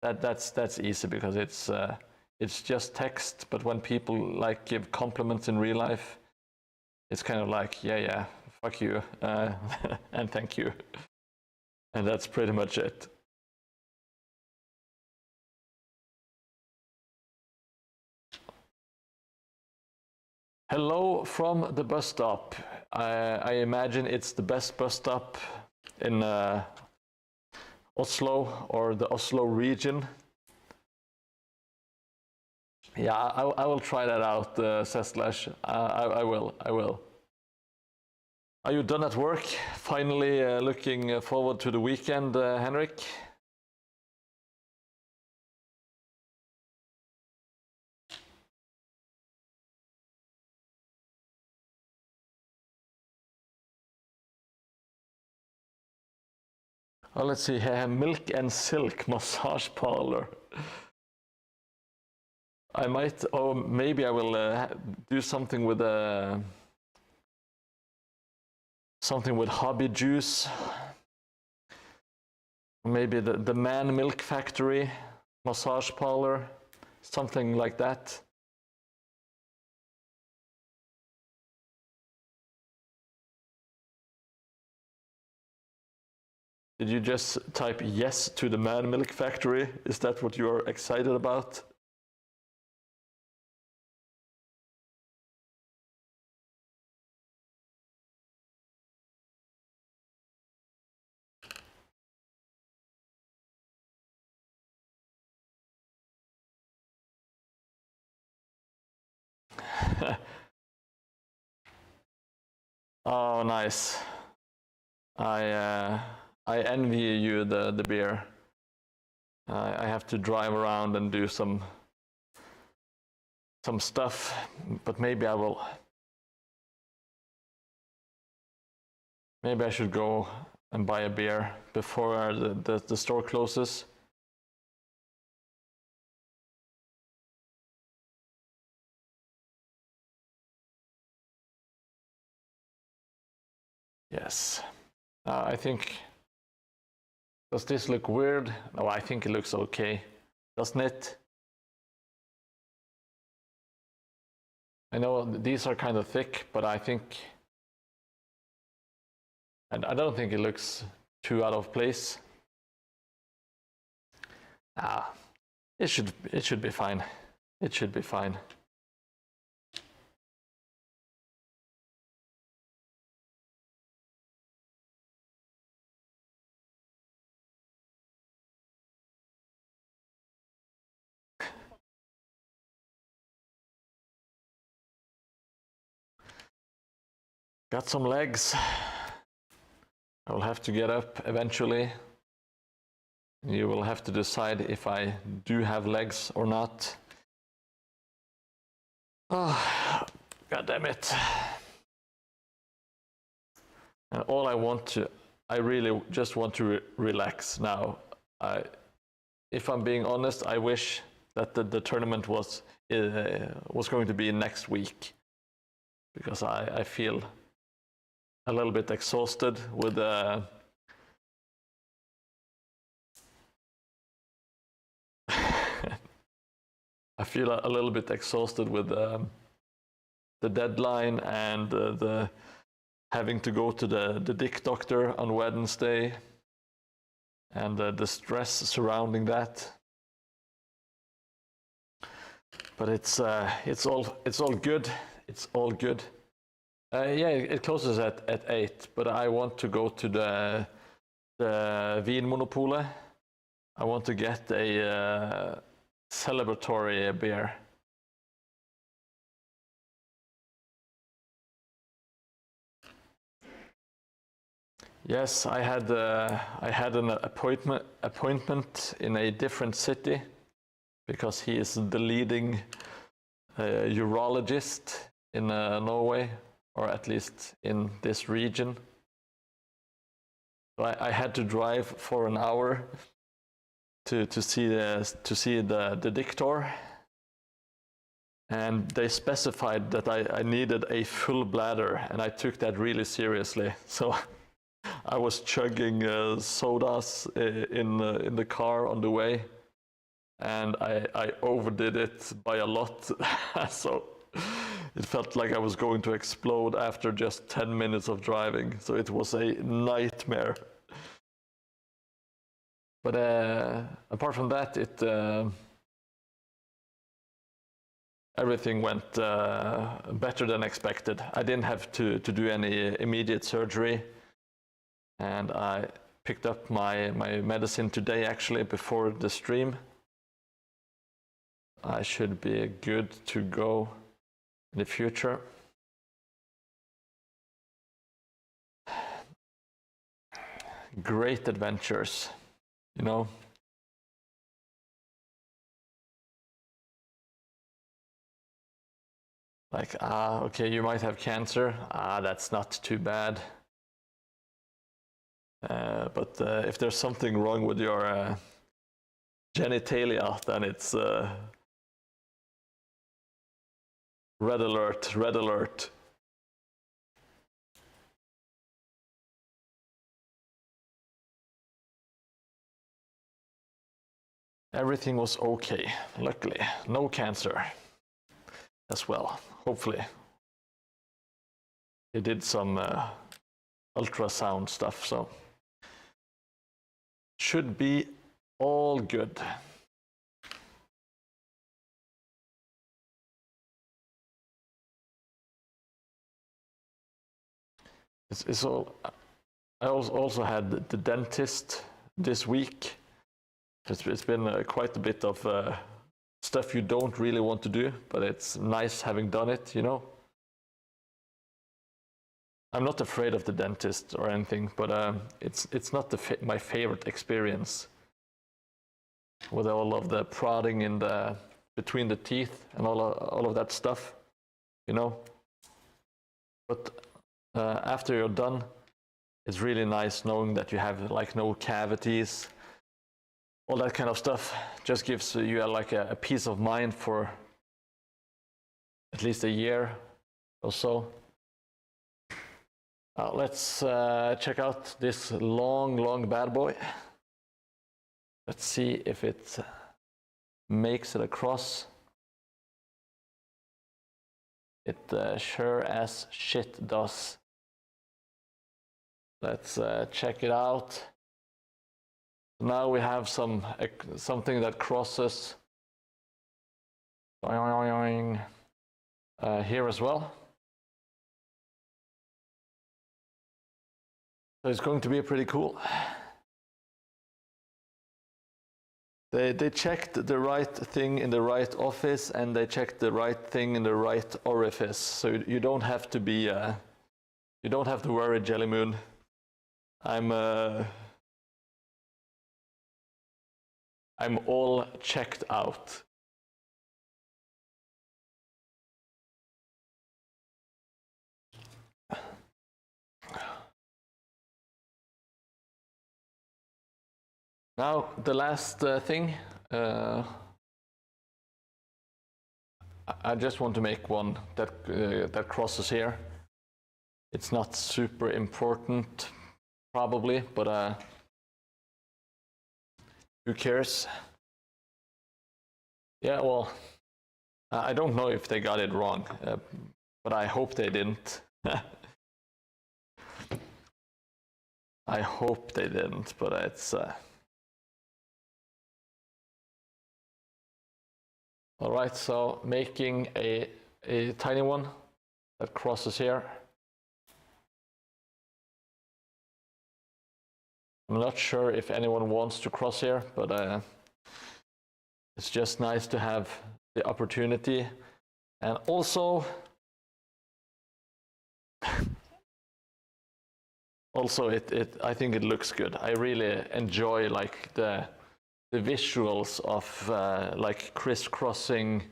That's easy because it's just text. But when people like give compliments in real life, it's kind of like, yeah, fuck you, and thank you, and that's pretty much it. Hello from the bus stop. I imagine it's the best bus stop in Oslo or the Oslo region. Yeah, I will try that out, says Slash. I will. Are you done at work? Finally looking forward to the weekend, Henrik? Oh, let's see here. Milk and Silk massage parlor. I might, or maybe I will do something with hobby juice. Maybe the Man Milk Factory massage parlor, something like that. Did you just type yes to the Man Milk Factory? Is that what you are excited about? Oh, nice. I envy you the beer. I have to drive around and do some stuff, but maybe I will. Maybe I should go and buy a beer before the store closes. Yes. I think. Does this look weird? No, I think it looks okay. Doesn't it? I know these are kind of thick, but I think. And I don't think it looks too out of place. It should be fine. It should be fine. Got some legs. I will have to get up eventually You will have to decide if I do have legs or not. Oh, God damn it. And all I really just want to relax now. If I'm being honest, I wish that the tournament was going to be next week, because I feel a little bit exhausted with I feel a little bit exhausted with the deadline and the having to go to the dick doctor on Wednesday, and the stress surrounding that. But it's all good. It's all good. Yeah, it closes at 8, but I want to go to the Vinmonopolet. I want to get a celebratory beer. Yes, I had an appointment in a different city, because he is the leading urologist in Norway, or at least in this region. So I had to drive for an hour to see the dictor, and they specified that I needed a full bladder, and I took that really seriously. So I was chugging sodas in the car on the way, and I overdid it by a lot. So it felt like I was going to explode after just 10 minutes of driving. So it was a nightmare. But apart from that, everything went better than expected. I didn't have to do any immediate surgery, and I picked up my medicine today, actually, before the stream. I should be good to go in the future. Great adventures, you know. Like, okay, you might have cancer. That's not too bad. But if there's something wrong with your genitalia, then it's red alert, red alert. Everything was okay, luckily. No cancer as well, hopefully. He did some ultrasound stuff, so should be all good. It's all. I also had the dentist this week. It's been quite a bit of stuff you don't really want to do, but it's nice having done it, you know. I'm not afraid of the dentist or anything, but it's not my favorite experience, with all of the prodding in between the teeth and all of that stuff, you know. But after you're done, it's really nice knowing that you have like no cavities. All that kind of stuff just gives you like a peace of mind for at least a year or so. Let's check out this long bad boy. Let's see if it makes it across. It sure as shit does. Let's check it out. Now we have something that crosses here as well. So it's going to be pretty cool. They checked the right thing in the right office, and they checked the right thing in the right orifice. So you don't have to be you don't have to worry, Jelly Moon. I'm I'm all checked out. Now, the last thing, I just want to make one that crosses here. It's not super important, probably, but who cares? Yeah, well, I don't know if they got it wrong, but I hope they didn't. I hope they didn't, but it's... All right, so making a tiny one that crosses here. I'm not sure if anyone wants to cross here, but it's just nice to have the opportunity. And also, I think it looks good. I really enjoy like the visuals of like crisscrossing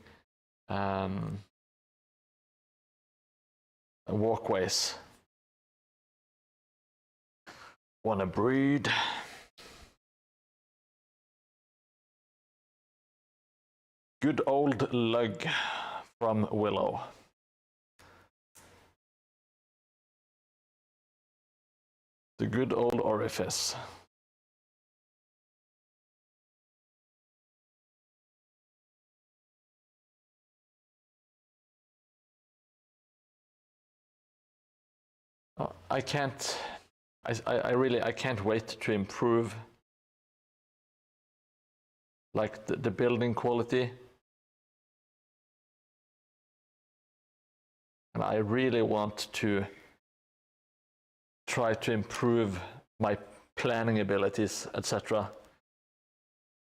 walkways. Wanna breed? Good old lug from Willow. The good old orifice. I can't. I can't wait to improve like the building quality. And I really want to try to improve my planning abilities, etc.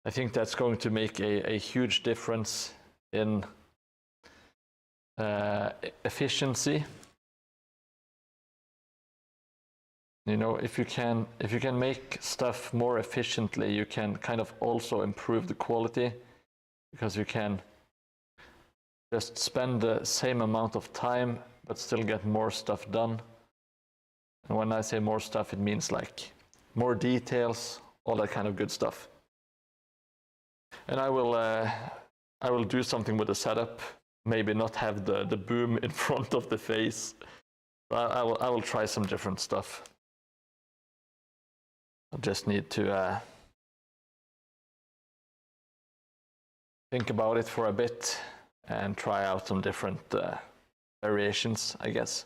I think that's going to make a huge difference in efficiency. You know, if you can make stuff more efficiently, you can kind of also improve the quality, because you can just spend the same amount of time but still get more stuff done. And when I say more stuff, it means like more details, all that kind of good stuff. And I will do something with the setup. Maybe not have the boom in front of the face. I will try some different stuff. I just need to think about it for a bit and try out some different variations, I guess.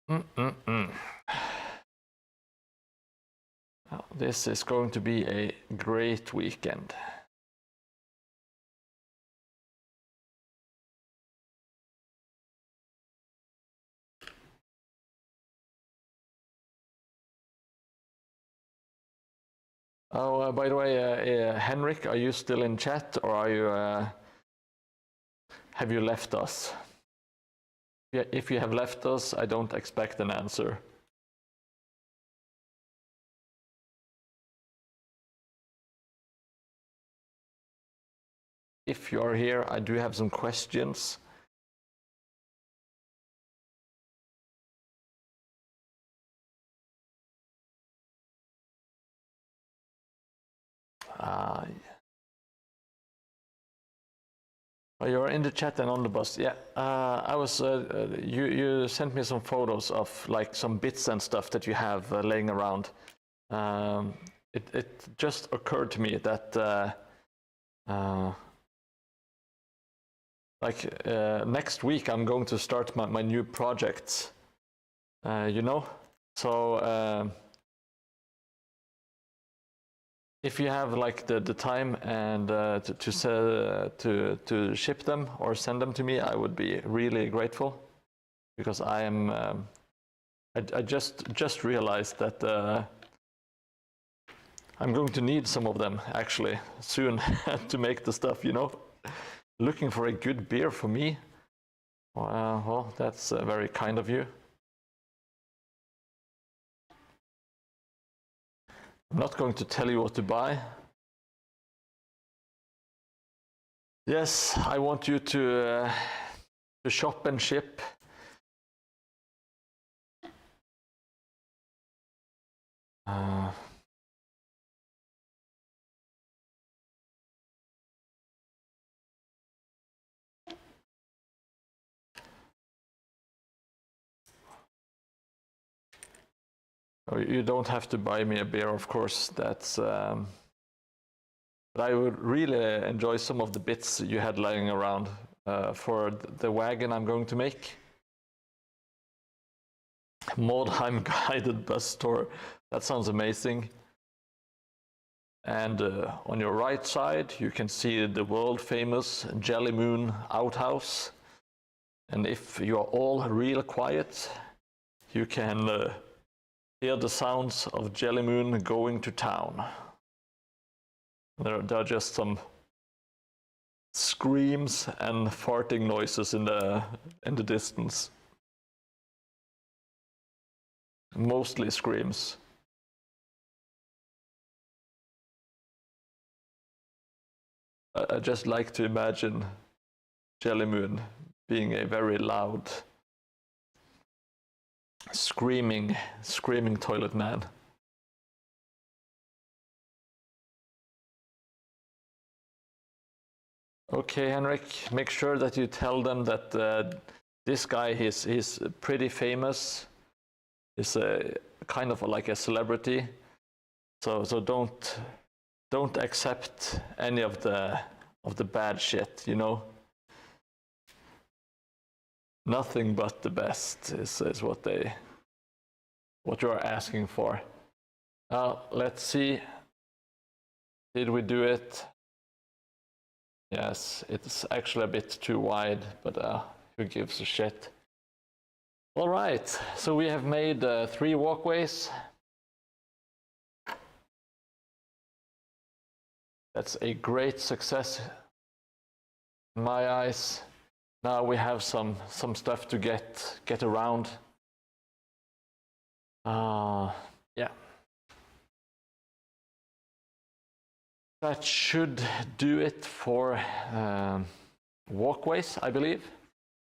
Well, this is going to be a great weekend. Oh, by the way, Henrik, are you still in chat, or are you? Have you left us? Yeah, if you have left us, I don't expect an answer. If you are here, I do have some questions. Oh, you're in the chat and on the bus. Yeah, I was. You sent me some photos of like some bits and stuff that you have laying around. It just occurred to me that next week I'm going to start my new projects. You know, so. If you have like the time and to ship them or send them to me, I would be really grateful, because I am I just realized that I'm going to need some of them actually soon to make the stuff, you know. Looking for a good beer for me. Well, that's very kind of you. I'm not going to tell you what to buy. Yes, I want you to shop and ship. You don't have to buy me a beer, of course. That's. But I would really enjoy some of the bits you had lying around for the wagon I'm going to make. Mordheim guided bus tour. That sounds amazing. And on your right side, you can see the world famous Jelly Moon outhouse. And if you are all real quiet, you can hear the sounds of Jelly Moon going to town. There are just some screams and farting noises in the distance. Mostly screams. I just like to imagine Jelly Moon being a very loud, screaming toilet man. Okay, Henrik, make sure that you tell them that this guy, he's pretty famous. He's a kind of like a celebrity. So don't accept any of the bad shit, you know. Nothing but the best is what you're asking for. Let's see. Did we do it? Yes, it's actually a bit too wide, but who gives a shit? All right, so we have made 3 walkways. That's a great success in my eyes. Now we have some stuff to get around. Yeah. That should do it for walkways, I believe.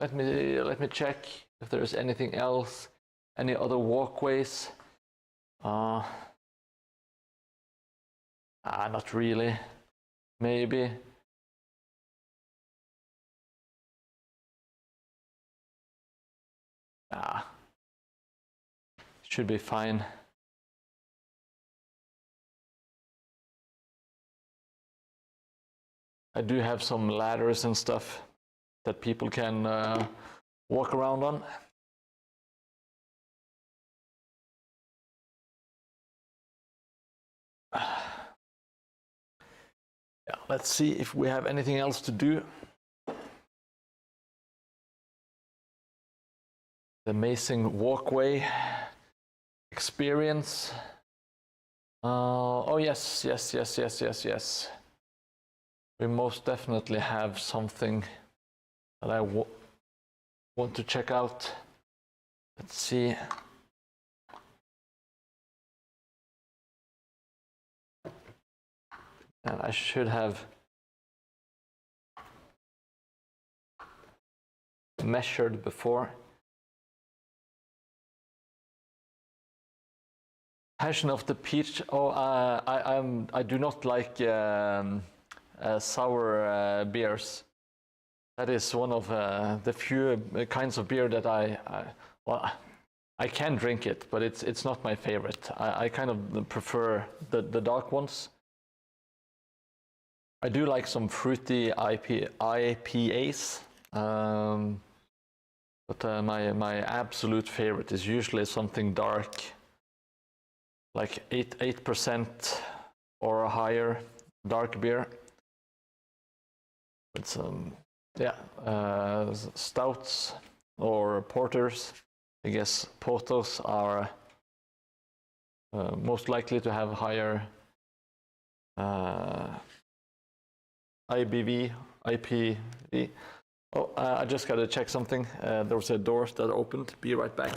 Let me check if there is anything else, any other walkways. Not really. Maybe. Should be fine. I do have some ladders and stuff that people can walk around on. Yeah, let's see if we have anything else to do. The amazing walkway experience. Oh yes. We most definitely have something that I want to check out. Let's see. And I should have measured before. Passion of the peach. Oh, I do not like sour beers. That is one of the few kinds of beer that I can drink it, but it's not my favorite. I kind of prefer the dark ones. I do like some fruity IPAs, but my absolute favorite is usually something dark, like 8% or higher dark beer. With some stouts or porters. I guess porters are most likely to have higher IBV, IPV. Oh, I just got to check something. There was a door that opened. Be right back.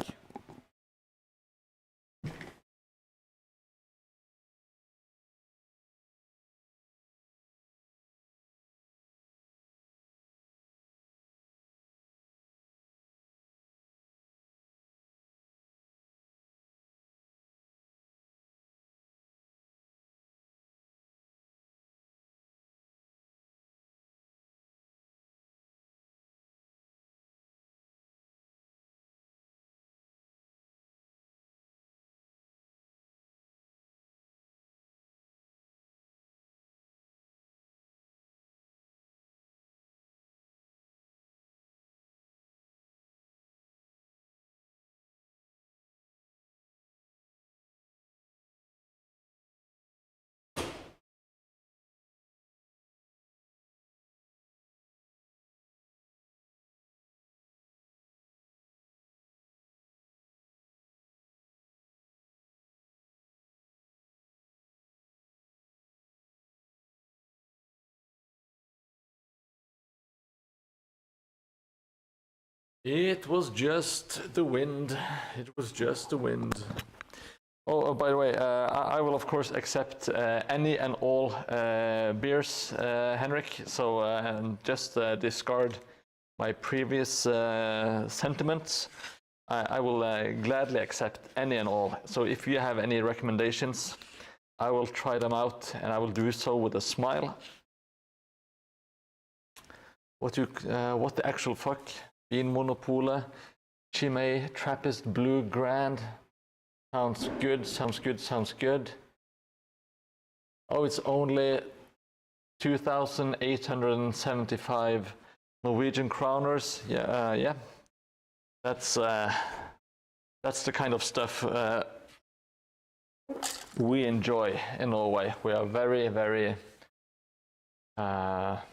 It was just the wind. It was just the wind. Oh, by the way, I will of course accept any and all beers, Henrik. So just discard my previous sentiments. I will gladly accept any and all. So if you have any recommendations, I will try them out, and I will do so with a smile. What the actual fuck? Bean Monopole, Chimay, Trappist, Blue, Grand. Sounds good, sounds good, sounds good. Oh, it's only 2,875 Norwegian kroners. Yeah, yeah. That's the kind of stuff we enjoy in Norway. We are very, very what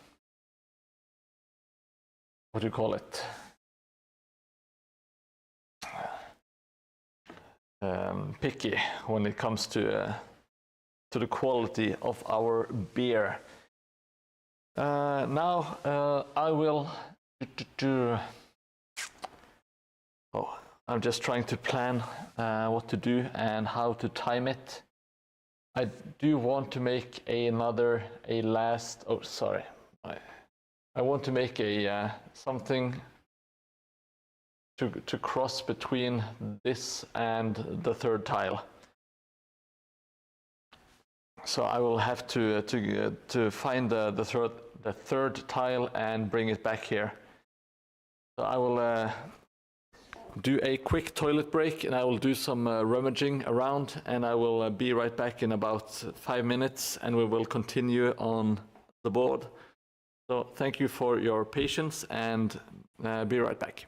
do you call it? Picky when it comes to the quality of our beer. Now I will Oh, I'm just trying to plan what to do and how to time it. I do want to make I want to make a something to cross between this and the third tile. So I will have to find the third tile and bring it back here. So I will do a quick toilet break, and I will do some rummaging around, and I will be right back in about 5 minutes, and we will continue on the board. So thank you for your patience, and be right back.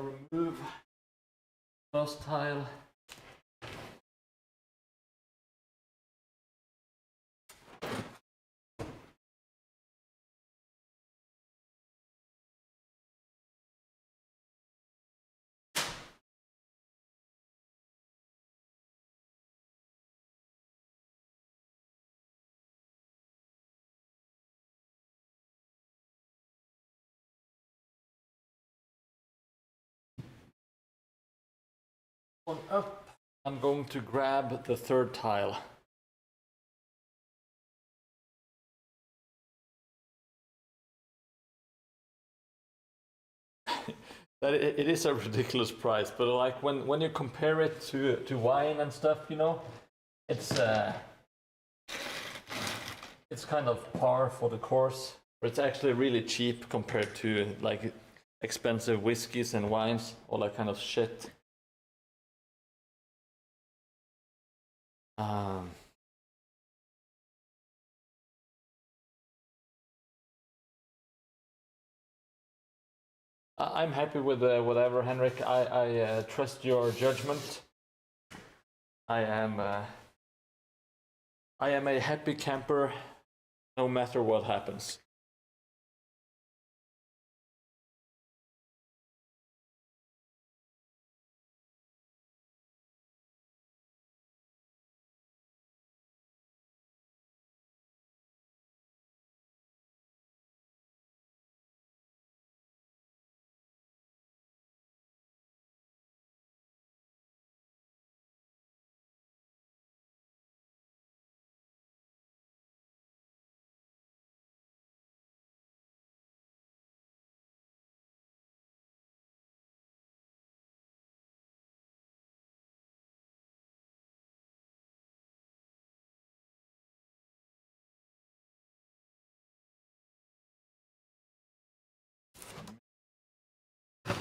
remove first tile. One up. I'm going to grab the third tile. That it is a ridiculous price, but like when you compare it to wine and stuff, you know, it's kind of par for the course. But it's actually really cheap compared to like expensive whiskeys and wines, all that kind of shit. I'm happy with whatever, Henrik. I trust your judgment. I am a happy camper, no matter what happens.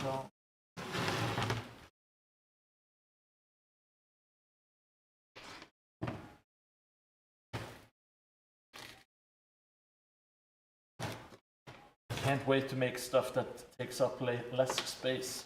So, can't wait to make stuff that takes up less space.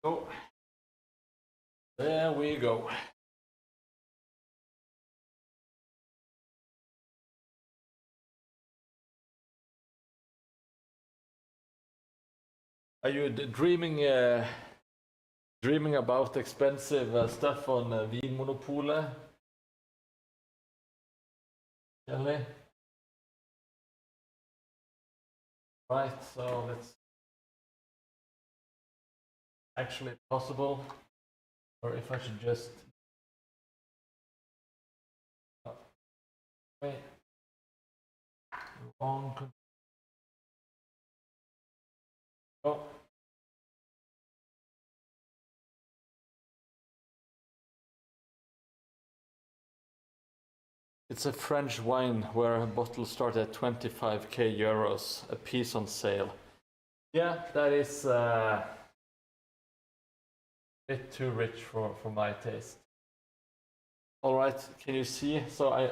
So, there we go. Are you dreaming about expensive stuff on Vinmonopolet? Kelly? Right, so it's actually possible, or if I should just wait. Wrong. Oh. It's a French wine where a bottle starts at 25k euros a piece on sale. Yeah, that is a bit too rich for my taste. All right, can you see? So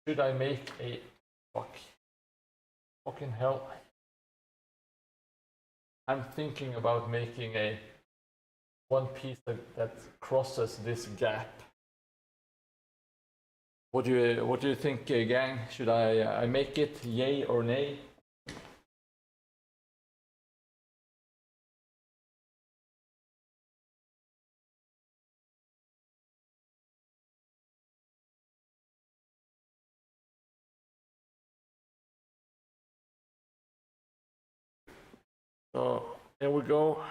should I make a fucking hell? I'm thinking about making a one piece that crosses this gap. What do you think, gang? Should I make it, yay or nay? So here we go.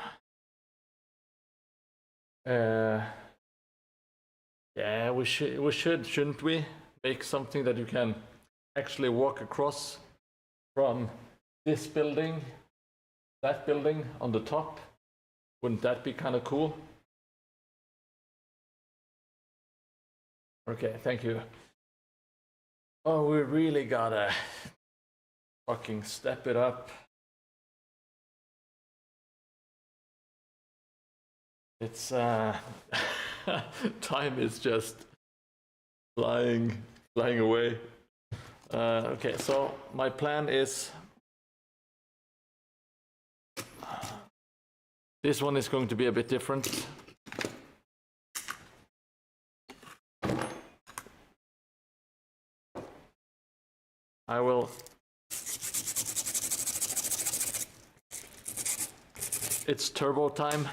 Yeah, we should, shouldn't we? Make something that you can actually walk across from this building, that building on the top. Wouldn't that be kind of cool? Okay, thank you. Oh, we really gotta fucking step it up. It's time is just flying away. Okay, so my plan is this one is going to be a bit different. I will. It's turbo time.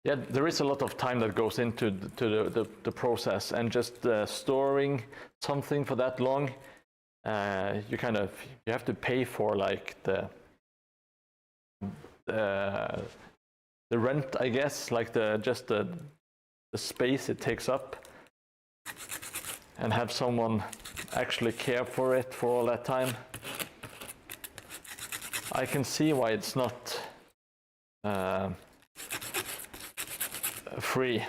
Yeah, there is a lot of time that goes into the process, and just storing something for that long, you have to pay for like the rent, I guess, like the space it takes up, and have someone actually care for it for all that time. I can see why it's not free.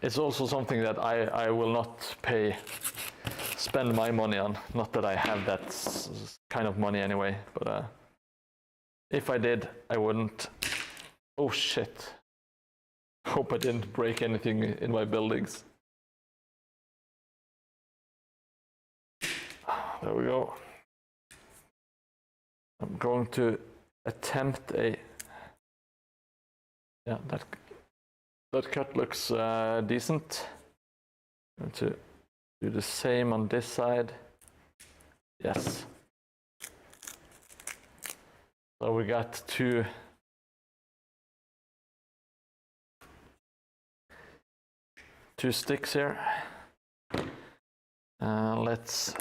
It's also something that I will not spend my money on. Not that I have that kind of money anyway, but if I did, I wouldn't. Oh shit. Hope I didn't break anything in my buildings. There we go. I'm going to attempt a... Yeah, that cut looks decent. I'm going to do the same on this side. Yes. So we got two sticks here. Let's...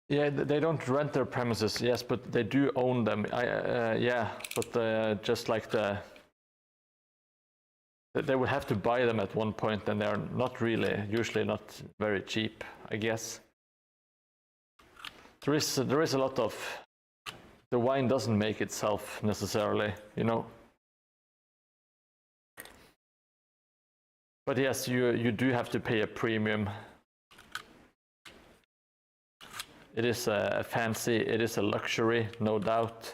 Yeah, they don't rent their premises, yes, but they do own them. Yeah, but just like they would have to buy them at one point, and they're not really, usually not very cheap, I guess. There is a lot of, the wine doesn't make itself necessarily, you know. But yes, you do have to pay a premium. It is a fancy, it is a luxury, no doubt.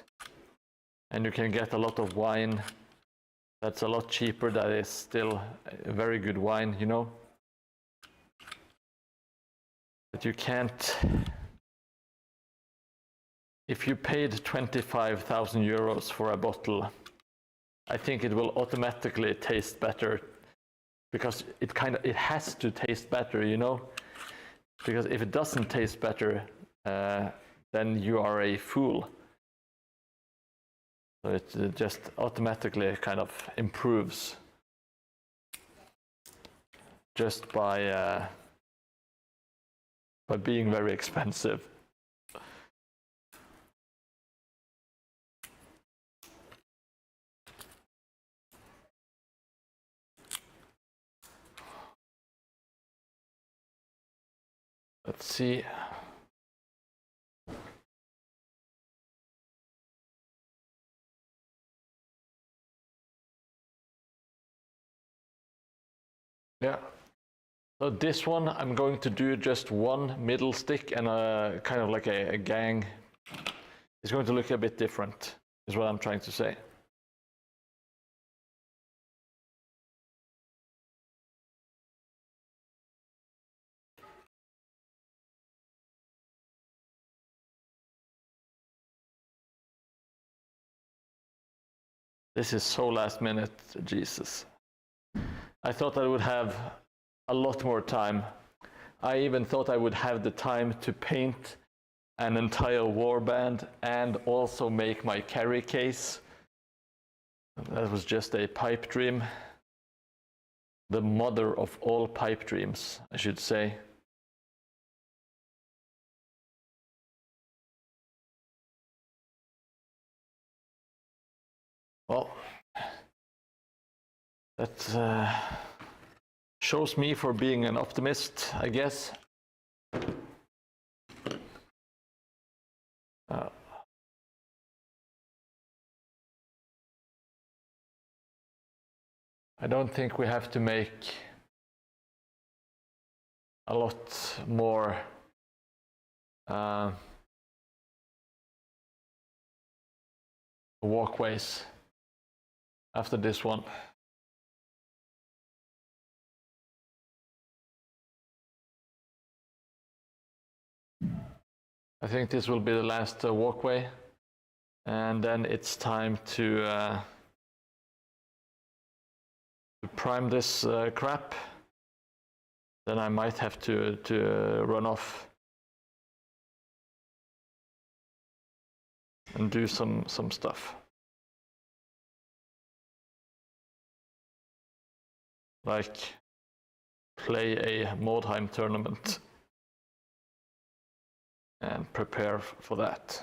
And you can get a lot of wine that's a lot cheaper, that is still a very good wine, you know. But you can't... If you paid 25,000 euros for a bottle, I think it will automatically taste better, because it has to taste better, you know. Because if it doesn't taste better, then you are a fool. So it just automatically kind of improves just by being very expensive. Let's see. Yeah. So this one, I'm going to do just one middle stick and a kind of like a gang. It's going to look a bit different, is what I'm trying to say. This is so last minute, Jesus. I thought I would have a lot more time. I even thought I would have the time to paint an entire warband and also make my carry case. That was just a pipe dream. The mother of all pipe dreams, I should say. Well, that shows me for being an optimist, I guess. I don't think we have to make a lot more walkways after this one. I think this will be the last walkway, and then it's time to prime this crap. Then I might have to run off and do some stuff. Like play a Mordheim tournament and prepare for that.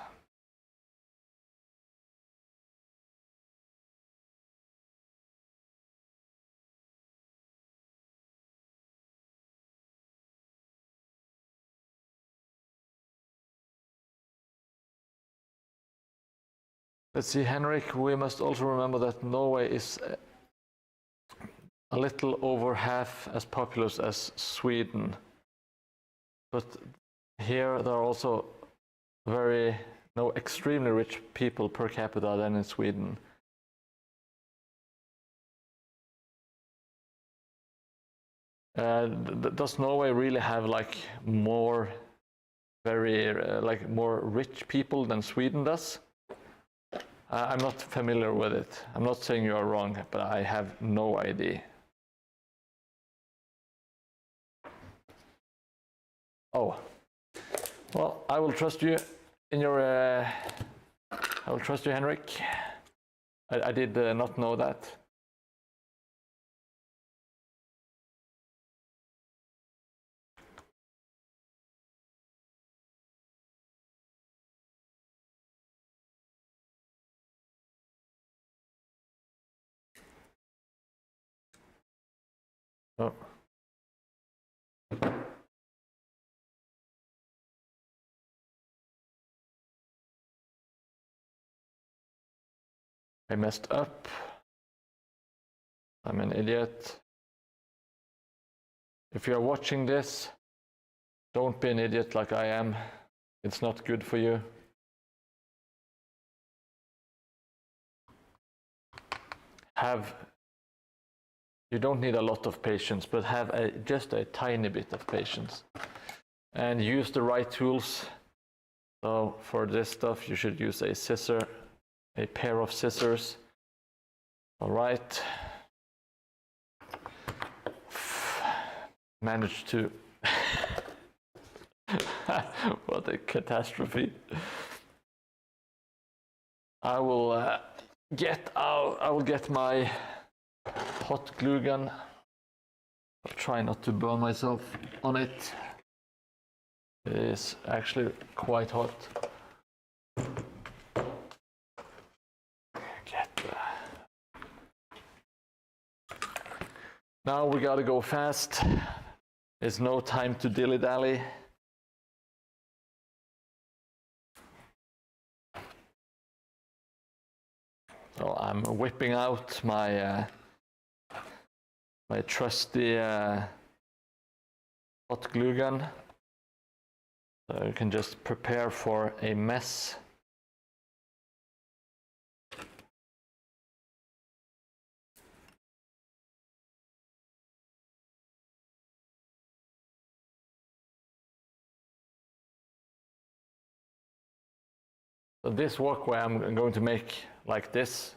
Let's see, Henrik, we must also remember that Norway is a little over half as populous as Sweden. But here there are also extremely rich people per capita than in Sweden. Does Norway really have like more more rich people than Sweden does? I'm not familiar with it. I'm not saying you are wrong, but I have no idea. Oh, well, I will trust you in your. I will trust you, Henrik. I did not know that. Oh. I messed up. I'm an idiot. If you're watching this, don't be an idiot like I am. It's not good for you. You don't need a lot of patience, but have just a tiny bit of patience. And use the right tools. So for this stuff, you should use a scissor, a pair of scissors. All right. Managed to. What a catastrophe. I will get my hot glue gun. I'll try not to burn myself on it. It is actually quite hot. Now we gotta go fast. There's no time to dilly-dally. So I'm whipping out my my trusty hot glue gun. So you can just prepare for a mess. So this walkway I'm going to make like this.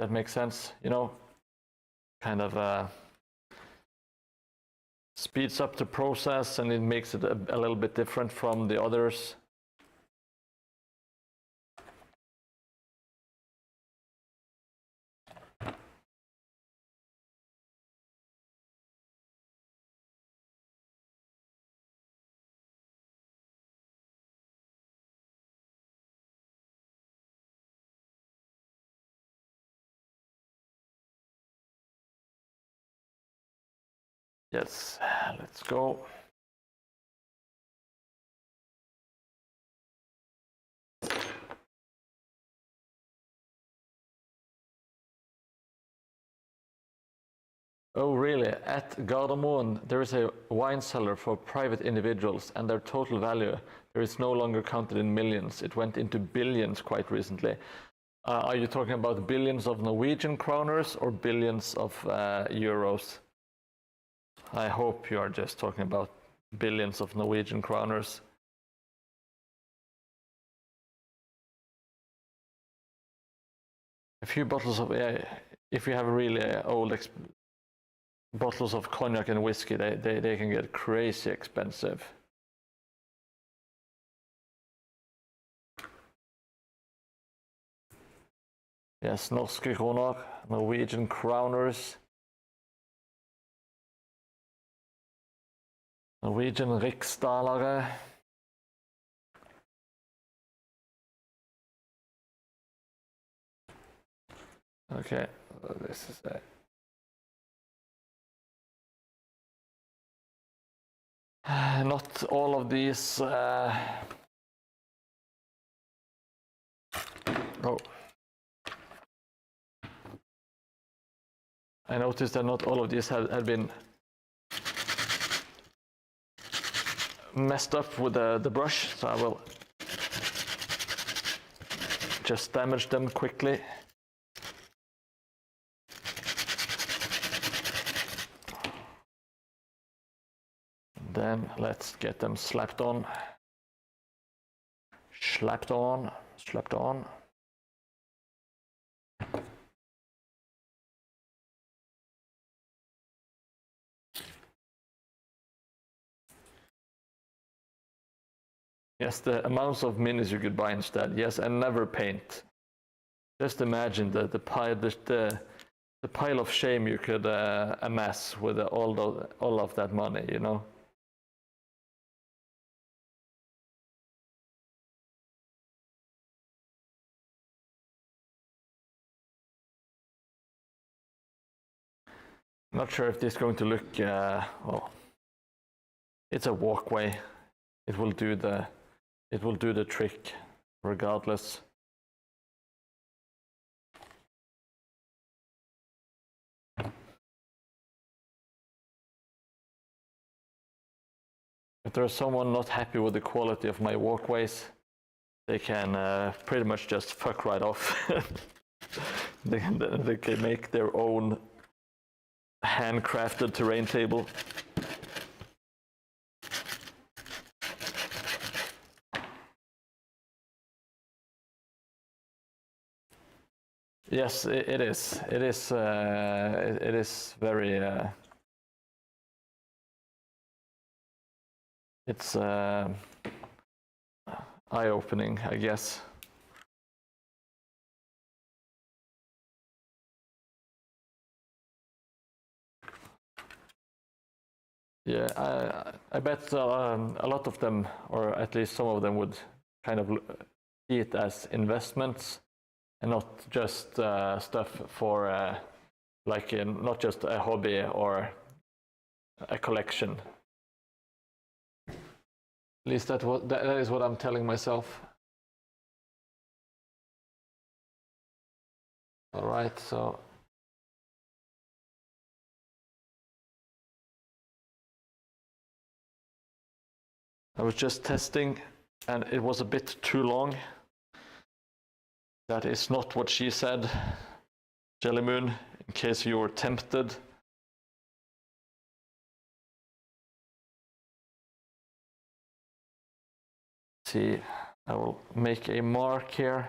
That makes sense, you know, kind of speeds up the process and it makes it a little bit different from the others. Yes, let's go. Oh, really? At Gardermoen, there is a wine cellar for private individuals, and their total value there is no longer counted in millions. It went into billions quite recently. Are you talking about billions of Norwegian kroners or billions of euros? I hope you are just talking about billions of Norwegian kroners. A few bottles of, if you have really old bottles of cognac and whiskey, they can get crazy expensive. Yes, norske kroner, Norwegian kroners, Norwegian riksdalere. Okay, this is it. Not all of these. Oh. I noticed that not all of these had been messed up with the brush, so I will just damage them quickly. Then let's get them slapped on. Slapped on, slapped on. Yes, the amounts of minis you could buy instead. Yes, and never paint. Just imagine the pile of shame you could amass with all of that money, you know. Not sure if this is going to look well. It's a walkway. It will do the trick regardless. If there's someone not happy with the quality of my walkways, they can pretty much just fuck right off. they can make their own handcrafted terrain table. Yes, it is. It is. It is very. It's eye-opening, I guess. Yeah, I bet a lot of them, or at least some of them, would kind of see it as investments and not just stuff for like not just a hobby or a collection. At least that is what I'm telling myself. All right, so I was just testing and it was a bit too long. That is not what she said, Jelly Moon, in case you were tempted. See, I will make a mark here.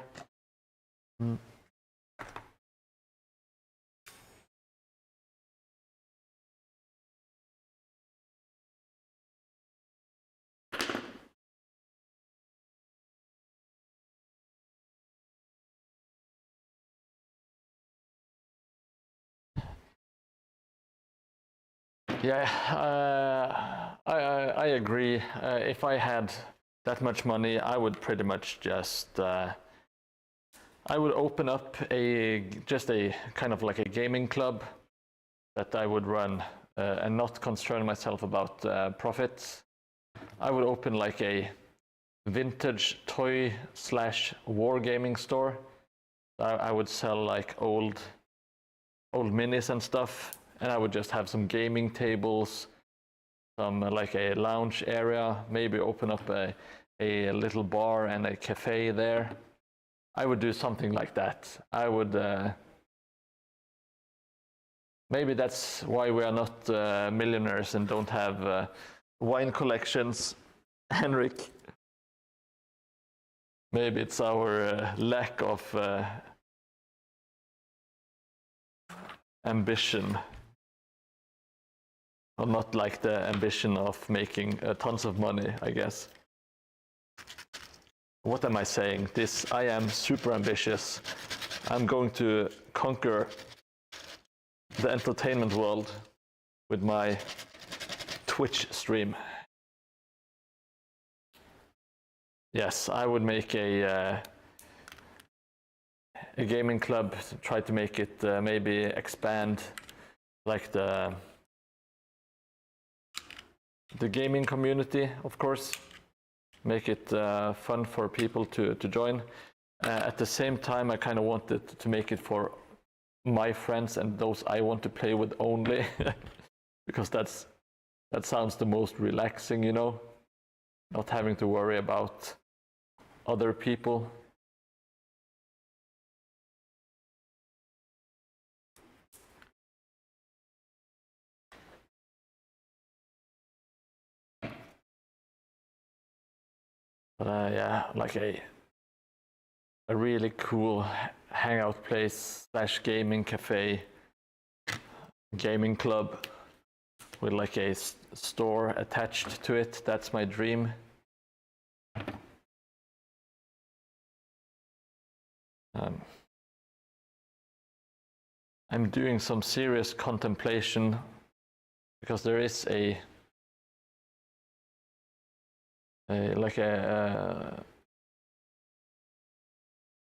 Yeah, I agree. If I had that much money, I would pretty much just I would open up just a kind of like a gaming club that I would run and not concern myself about profits. I would open like a vintage toy / wargaming store. I would sell like old minis and stuff, and I would just have some gaming tables, some like a lounge area, maybe open up a little bar and a cafe there. I would do something like that. I would maybe that's why we are not millionaires and don't have wine collections, Henrik. Maybe it's our lack of ambition, or not like the ambition of making tons of money, I guess. What am I saying? I am super ambitious. I'm going to conquer the entertainment world with my Twitch stream. Yes, I would make a gaming club, try to make it maybe expand like the gaming community, of course. Make it fun for people to join. At the same time, I kind of wanted to make it for my friends and those I want to play with only, because that sounds the most relaxing, you know, not having to worry about other people. But yeah, like a really cool hangout place / gaming cafe, gaming club with like a store attached to it. That's my dream. I'm doing some serious contemplation because there is a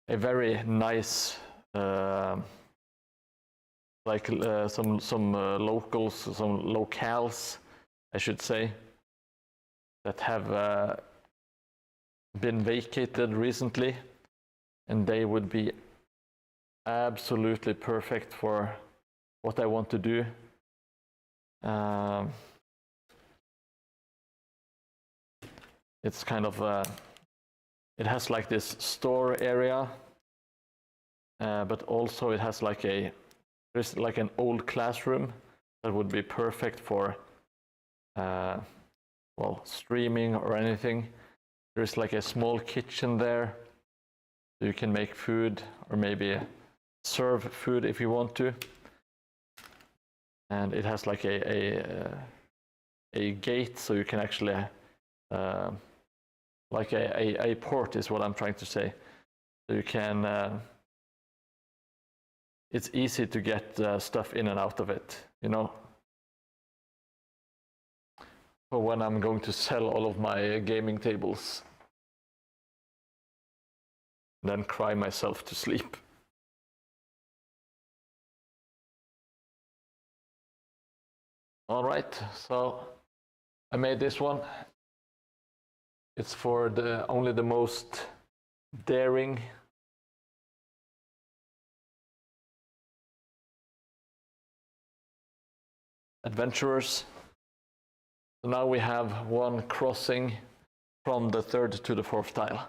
very nice some locals, some locales, I should say, that have been vacated recently, and they would be absolutely perfect for what I want to do. It's kind of it has like this store area, but also it has like there's like an old classroom that would be perfect for well, streaming or anything. There's like a small kitchen there, so you can make food or maybe serve food if you want to. And it has like a gate, so you can actually like a port is what I'm trying to say. So you can it's easy to get stuff in and out of it, you know. For when I'm going to sell all of my gaming tables, then cry myself to sleep. All right, so I made this one. It's for only the most daring. Adventurers. So now we have one crossing from the 3rd to the 4th tile.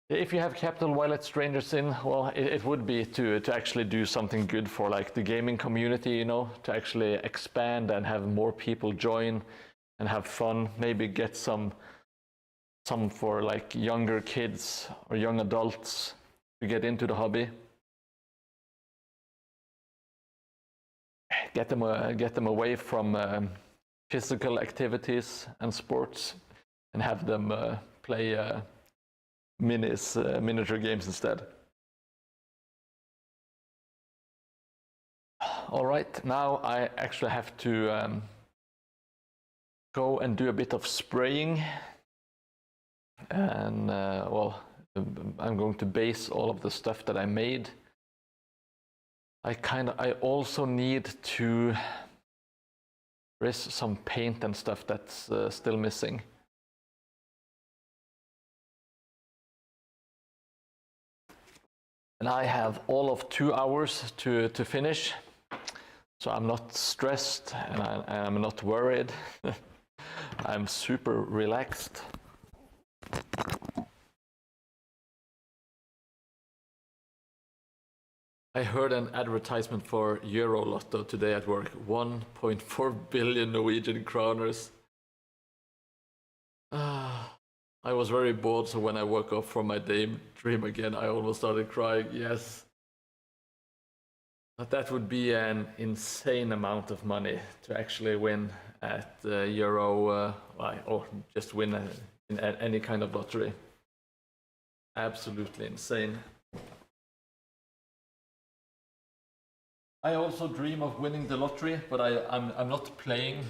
If you have capital while let strangers in, well, it would be to actually do something good for like the gaming community, you know, to actually expand and have more people join and have fun. Maybe get some for like younger kids or young adults to get into the hobby. Get them away from physical activities and sports, and have them play miniature games instead. all right, now I actually have to go and do a bit of spraying. And well, I'm going to base all of the stuff that I made. I also need to, there is some paint and stuff that's still missing. And I have all of 2 hours to finish, so I'm not stressed and I'm not worried. I'm super relaxed. I heard an advertisement for Euro Lotto today at work. 1.4 billion Norwegian kroners. I was very bored, so when I woke up from my daydream again, I almost started crying. Yes. But that would be an insane amount of money to actually win at Euro, or just win in any kind of lottery. Absolutely insane. I also dream of winning the lottery, but I'm not playing,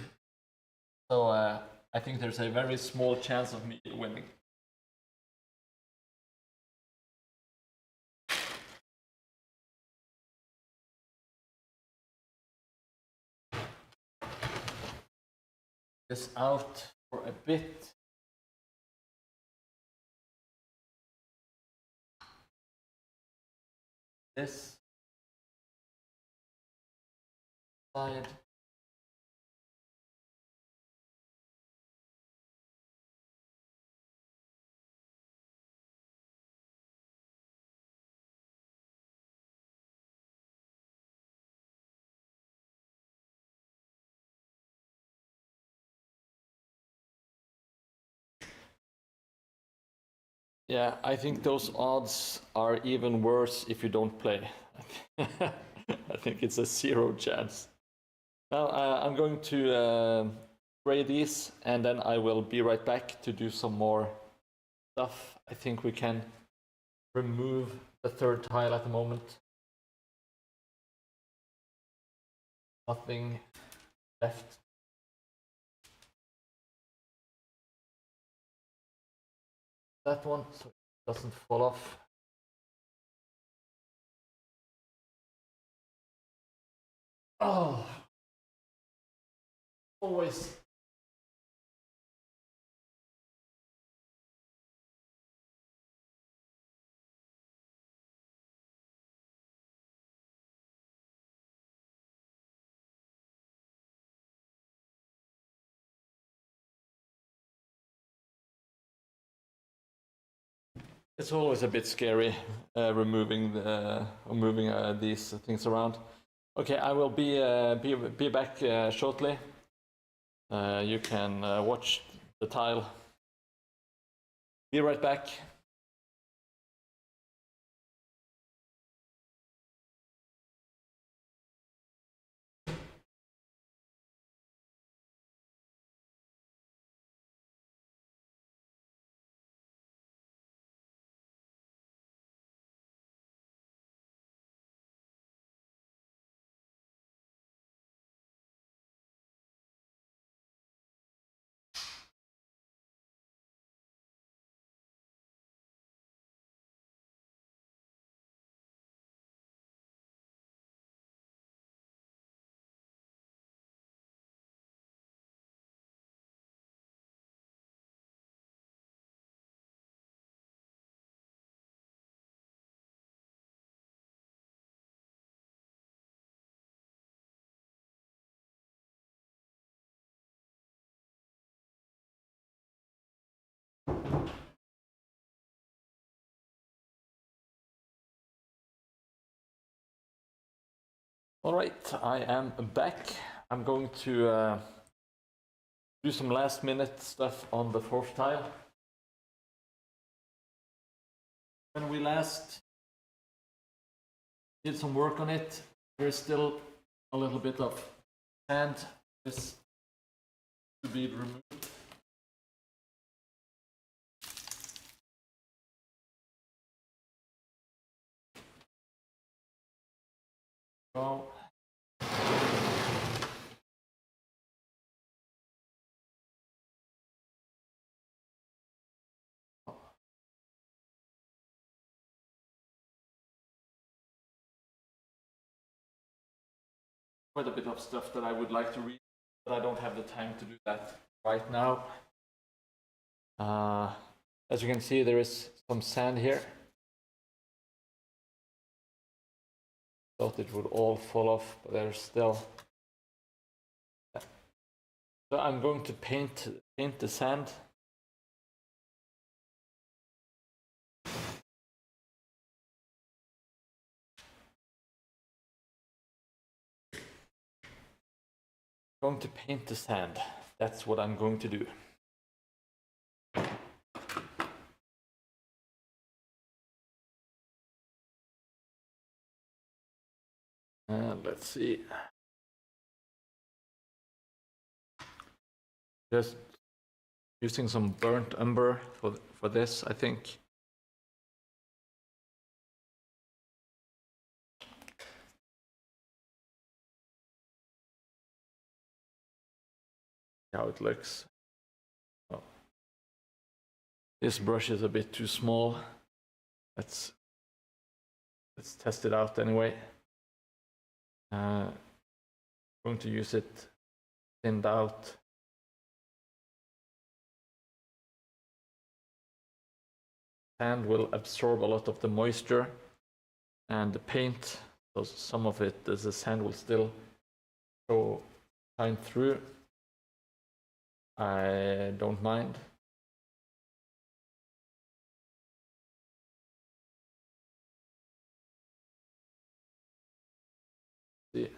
so I think there's a very small chance of me winning. This out for a bit. This side. Yeah, I think those odds are even worse if you don't play. I think it's a 0 chance. Now I'm going to spray these and then I will be right back to do some more stuff. I think we can remove the third tile at the moment. Nothing left. That one, so it doesn't fall off. Oh, always. It's always a bit scary moving these things around. Okay, I will be back shortly. You can watch the tile. Be right back. All right, I am back. I'm going to do some last minute stuff on the fourth tile. When we last did some work on it, there's still a little bit of sand. This to be removed. So quite a bit of stuff that I would like to read, but I don't have the time to do that right now. As you can see, there is some sand here. Thought it would all fall off, but there's still. So I'm going to paint the sand. Going to paint the sand. That's what I'm going to do. Let's see. Just using some burnt umber for this, I think. See how it looks. Oh. This brush is a bit too small. Let's test it out anyway. Going to use it thinned out. Sand will absorb a lot of the moisture and the paint, so some of it, the sand will still shine through. I don't mind. See.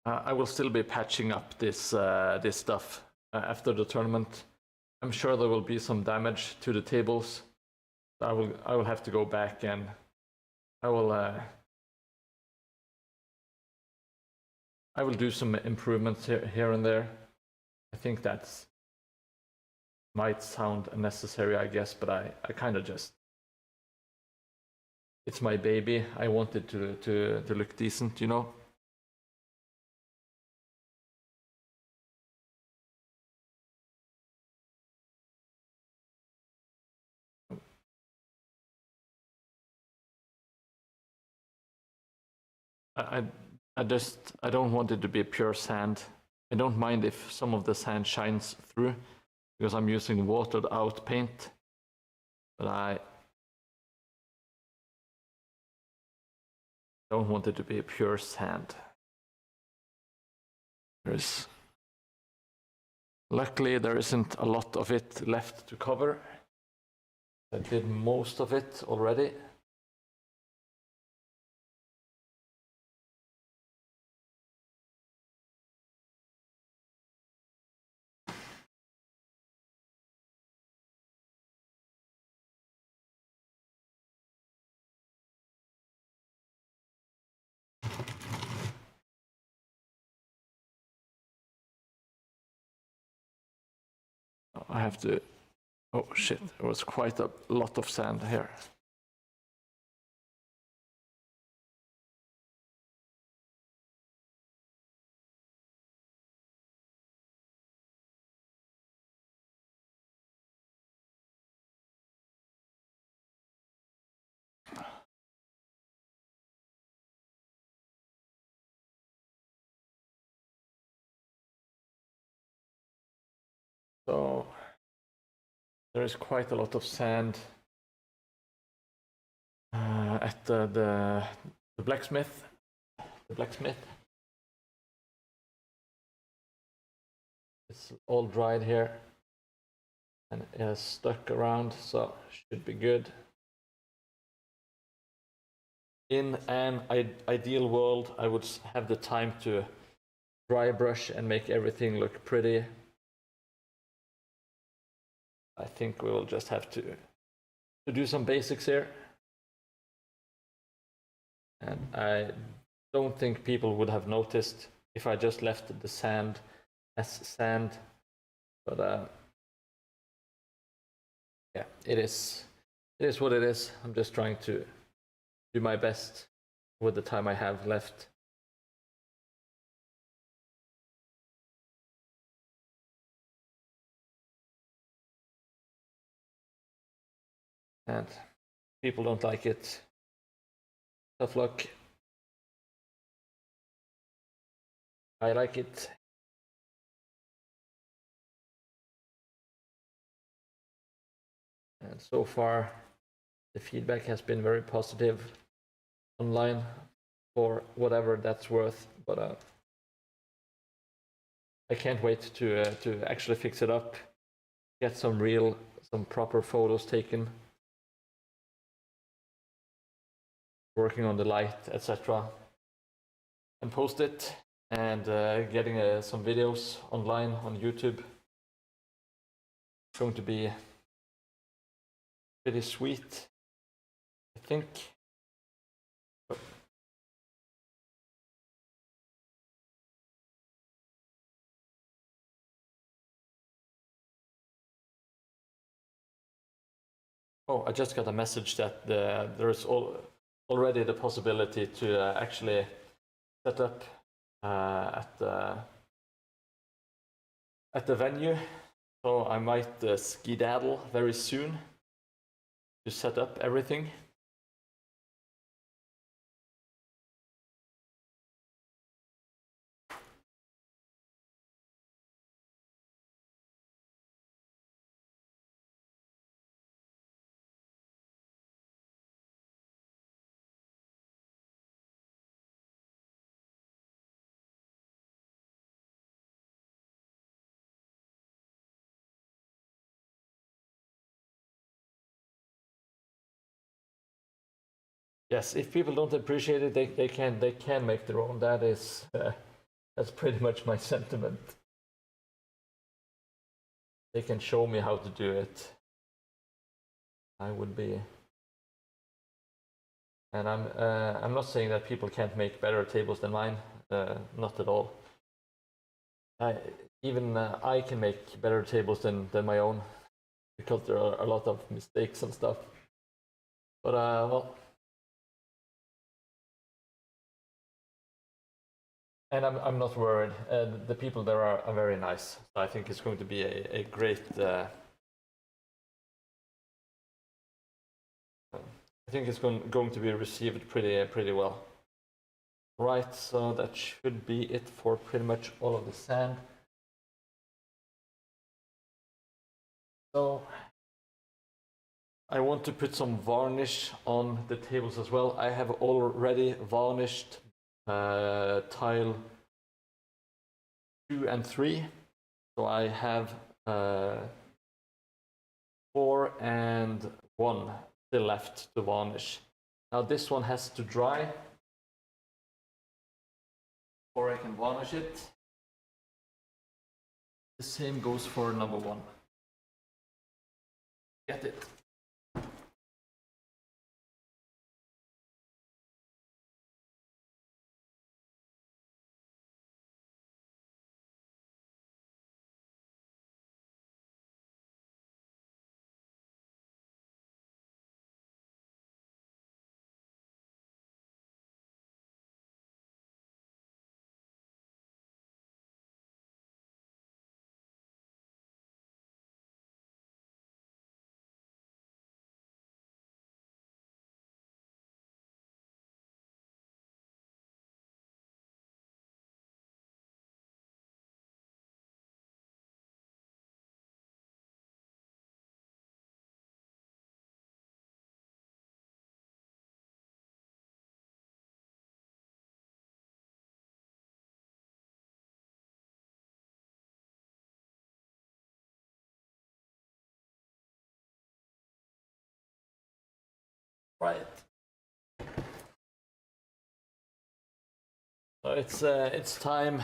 I will still be patching up this this stuff after the tournament. I'm sure there will be some damage to the tables. I will have to go back and I will do some improvements here and there. I think that's might sound unnecessary, I guess, but I kind of just, it's my baby. I want it to look decent, you know. I don't want it to be pure sand. I don't mind if some of the sand shines through because I'm using watered out paint, but I don't want it to be pure sand. Luckily there isn't a lot of it left to cover. I did most of it already. I have to, oh shit, there was quite a lot of sand here. So there is quite a lot of sand at the blacksmith. The blacksmith. It's all dried here and it has stuck around, so should be good. In an ideal world, I would have the time to dry brush and make everything look pretty. I think we will just have to do some basics here. And I don't think people would have noticed if I just left the sand as sand. But yeah, it is what it is. I'm just trying to do my best with the time I have left. and people don't like it. Tough luck. I like it. And so far, the feedback has been very positive online for whatever that's worth. But I can't wait to actually fix it up, get some proper photos taken, working on the light, etc., and post it, and getting some videos online on YouTube. It's going to be pretty sweet, I think. Oh, I just got a message that there's already the possibility to actually set up at the venue. So I might skedaddle very soon to set up everything. Yes, if people don't appreciate it, they can make their own. That's pretty much my sentiment. They can show me how to do it. I would be, and I'm not saying that people can't make better tables than mine. Not at all. Even I can make better tables than my own, because there are a lot of mistakes and stuff. But well. And I'm not worried. The people there are very nice. So I think it's going to be a great. I think it's going to be received pretty well. Right, so that should be it for pretty much all of the sand. So I want to put some varnish on the tables as well. I have already varnished tile 2 and 3. So I have 4 and 1 still left to varnish. Now this one has to dry before I can varnish it. The same goes for number 1. Get it? Right. So it's time.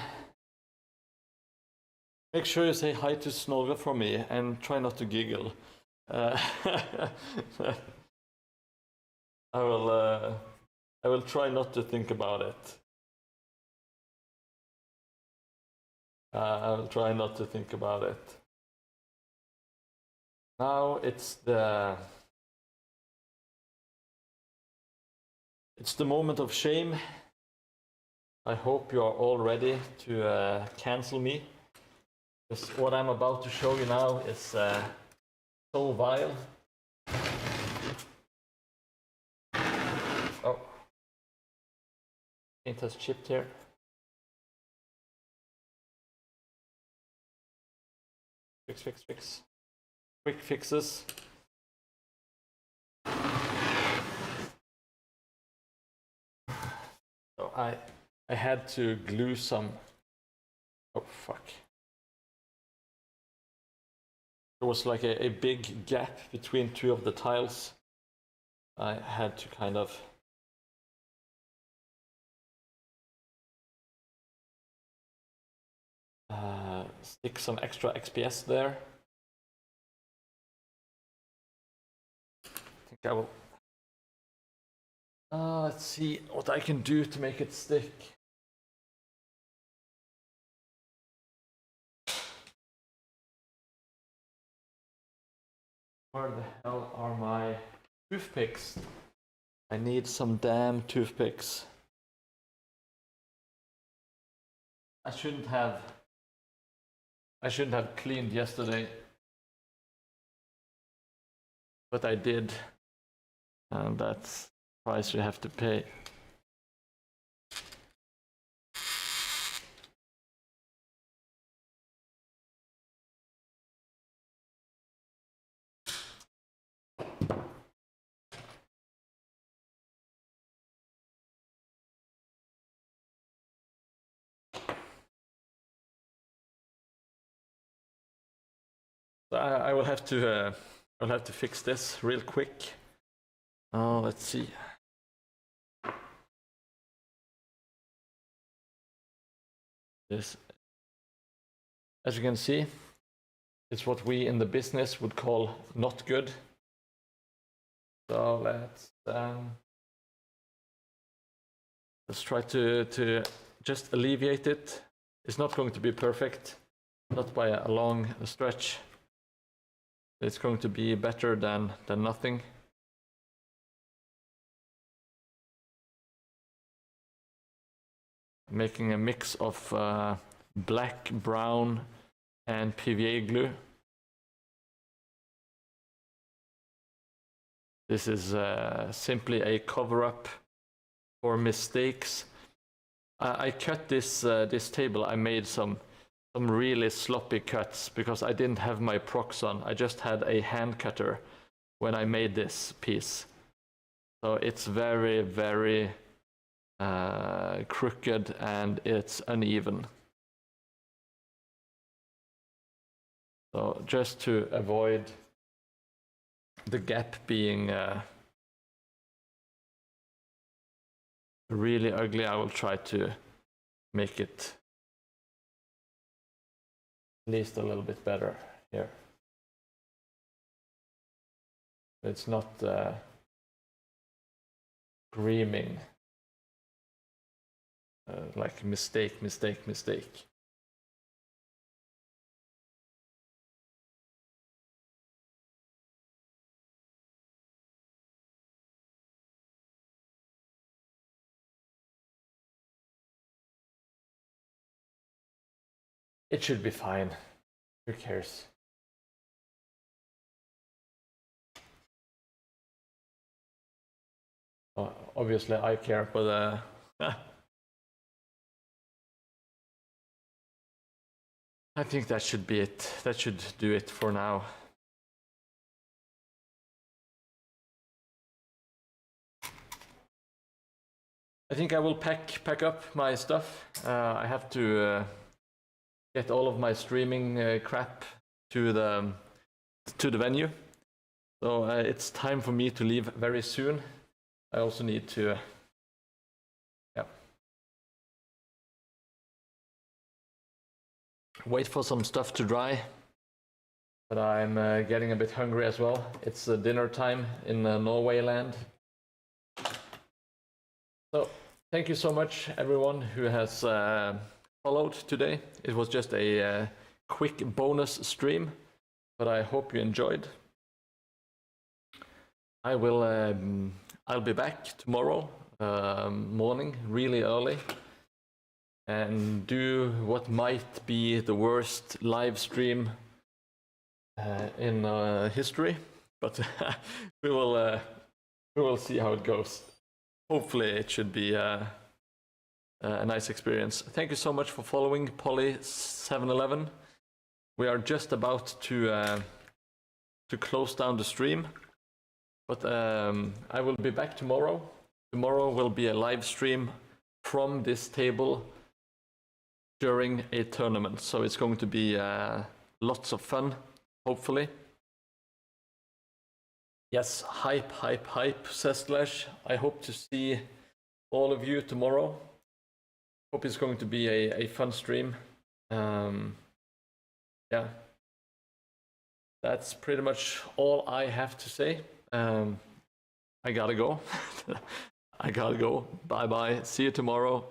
Make sure you say hi to Snorre for me and try not to giggle. I will try not to think about it. I will try not to think about it. Now it's the moment of shame. I hope you are all ready to cancel me, because what I'm about to show you now is so vile. Paint has chipped here. Fix. Quick fixes. So I had to glue some. Oh fuck. There was like a big gap between two of the tiles. I had to kind of stick some extra XPS there. I think I will. Let's see what I can do to make it stick. Where the hell are my toothpicks? I need some damn toothpicks. I shouldn't have cleaned yesterday, but I did, and that's the price you have to pay. I will have to fix this real quick. Let's see. This, as you can see, it's what we in the business would call not good. So let's try to just alleviate it. It's not going to be perfect, not by a long stretch. It's going to be better than nothing. Making a mix of black, brown, and PVA glue. This is simply a cover-up for mistakes. I cut this table. I made some really sloppy cuts because I didn't have my procs on. I just had a hand cutter when I made this piece. So it's very, very crooked and it's uneven. So just to avoid the gap being really ugly, I will try to make it at least a little bit better here. It's not screaming like mistake. It should be fine. Who cares? Obviously I care, but I think that should be it. That should do it for now. I think I will pack up my stuff. I have to get all of my streaming crap to the venue. So it's time for me to leave very soon. I also need to wait for some stuff to dry. But I'm getting a bit hungry as well. It's dinner time in Norway land. So thank you so much, everyone who has followed today. It was just a quick bonus stream, but I hope you enjoyed. I'll be back tomorrow morning, really early, and do what might be the worst live stream in history, but we will see how it goes. Hopefully, it should be a nice experience. Thank you so much for following Polly 711. We are just about to close down the stream, but I will be back tomorrow. Tomorrow will be a live stream from this table during a tournament, so it's going to be lots of fun, hopefully. Yes, hype, hype, hype, says Slash. I hope to see all of you tomorrow. Hope it's going to be a fun stream. Yeah. That's pretty much all I have to say. I gotta go. I gotta go. Bye bye. See you tomorrow.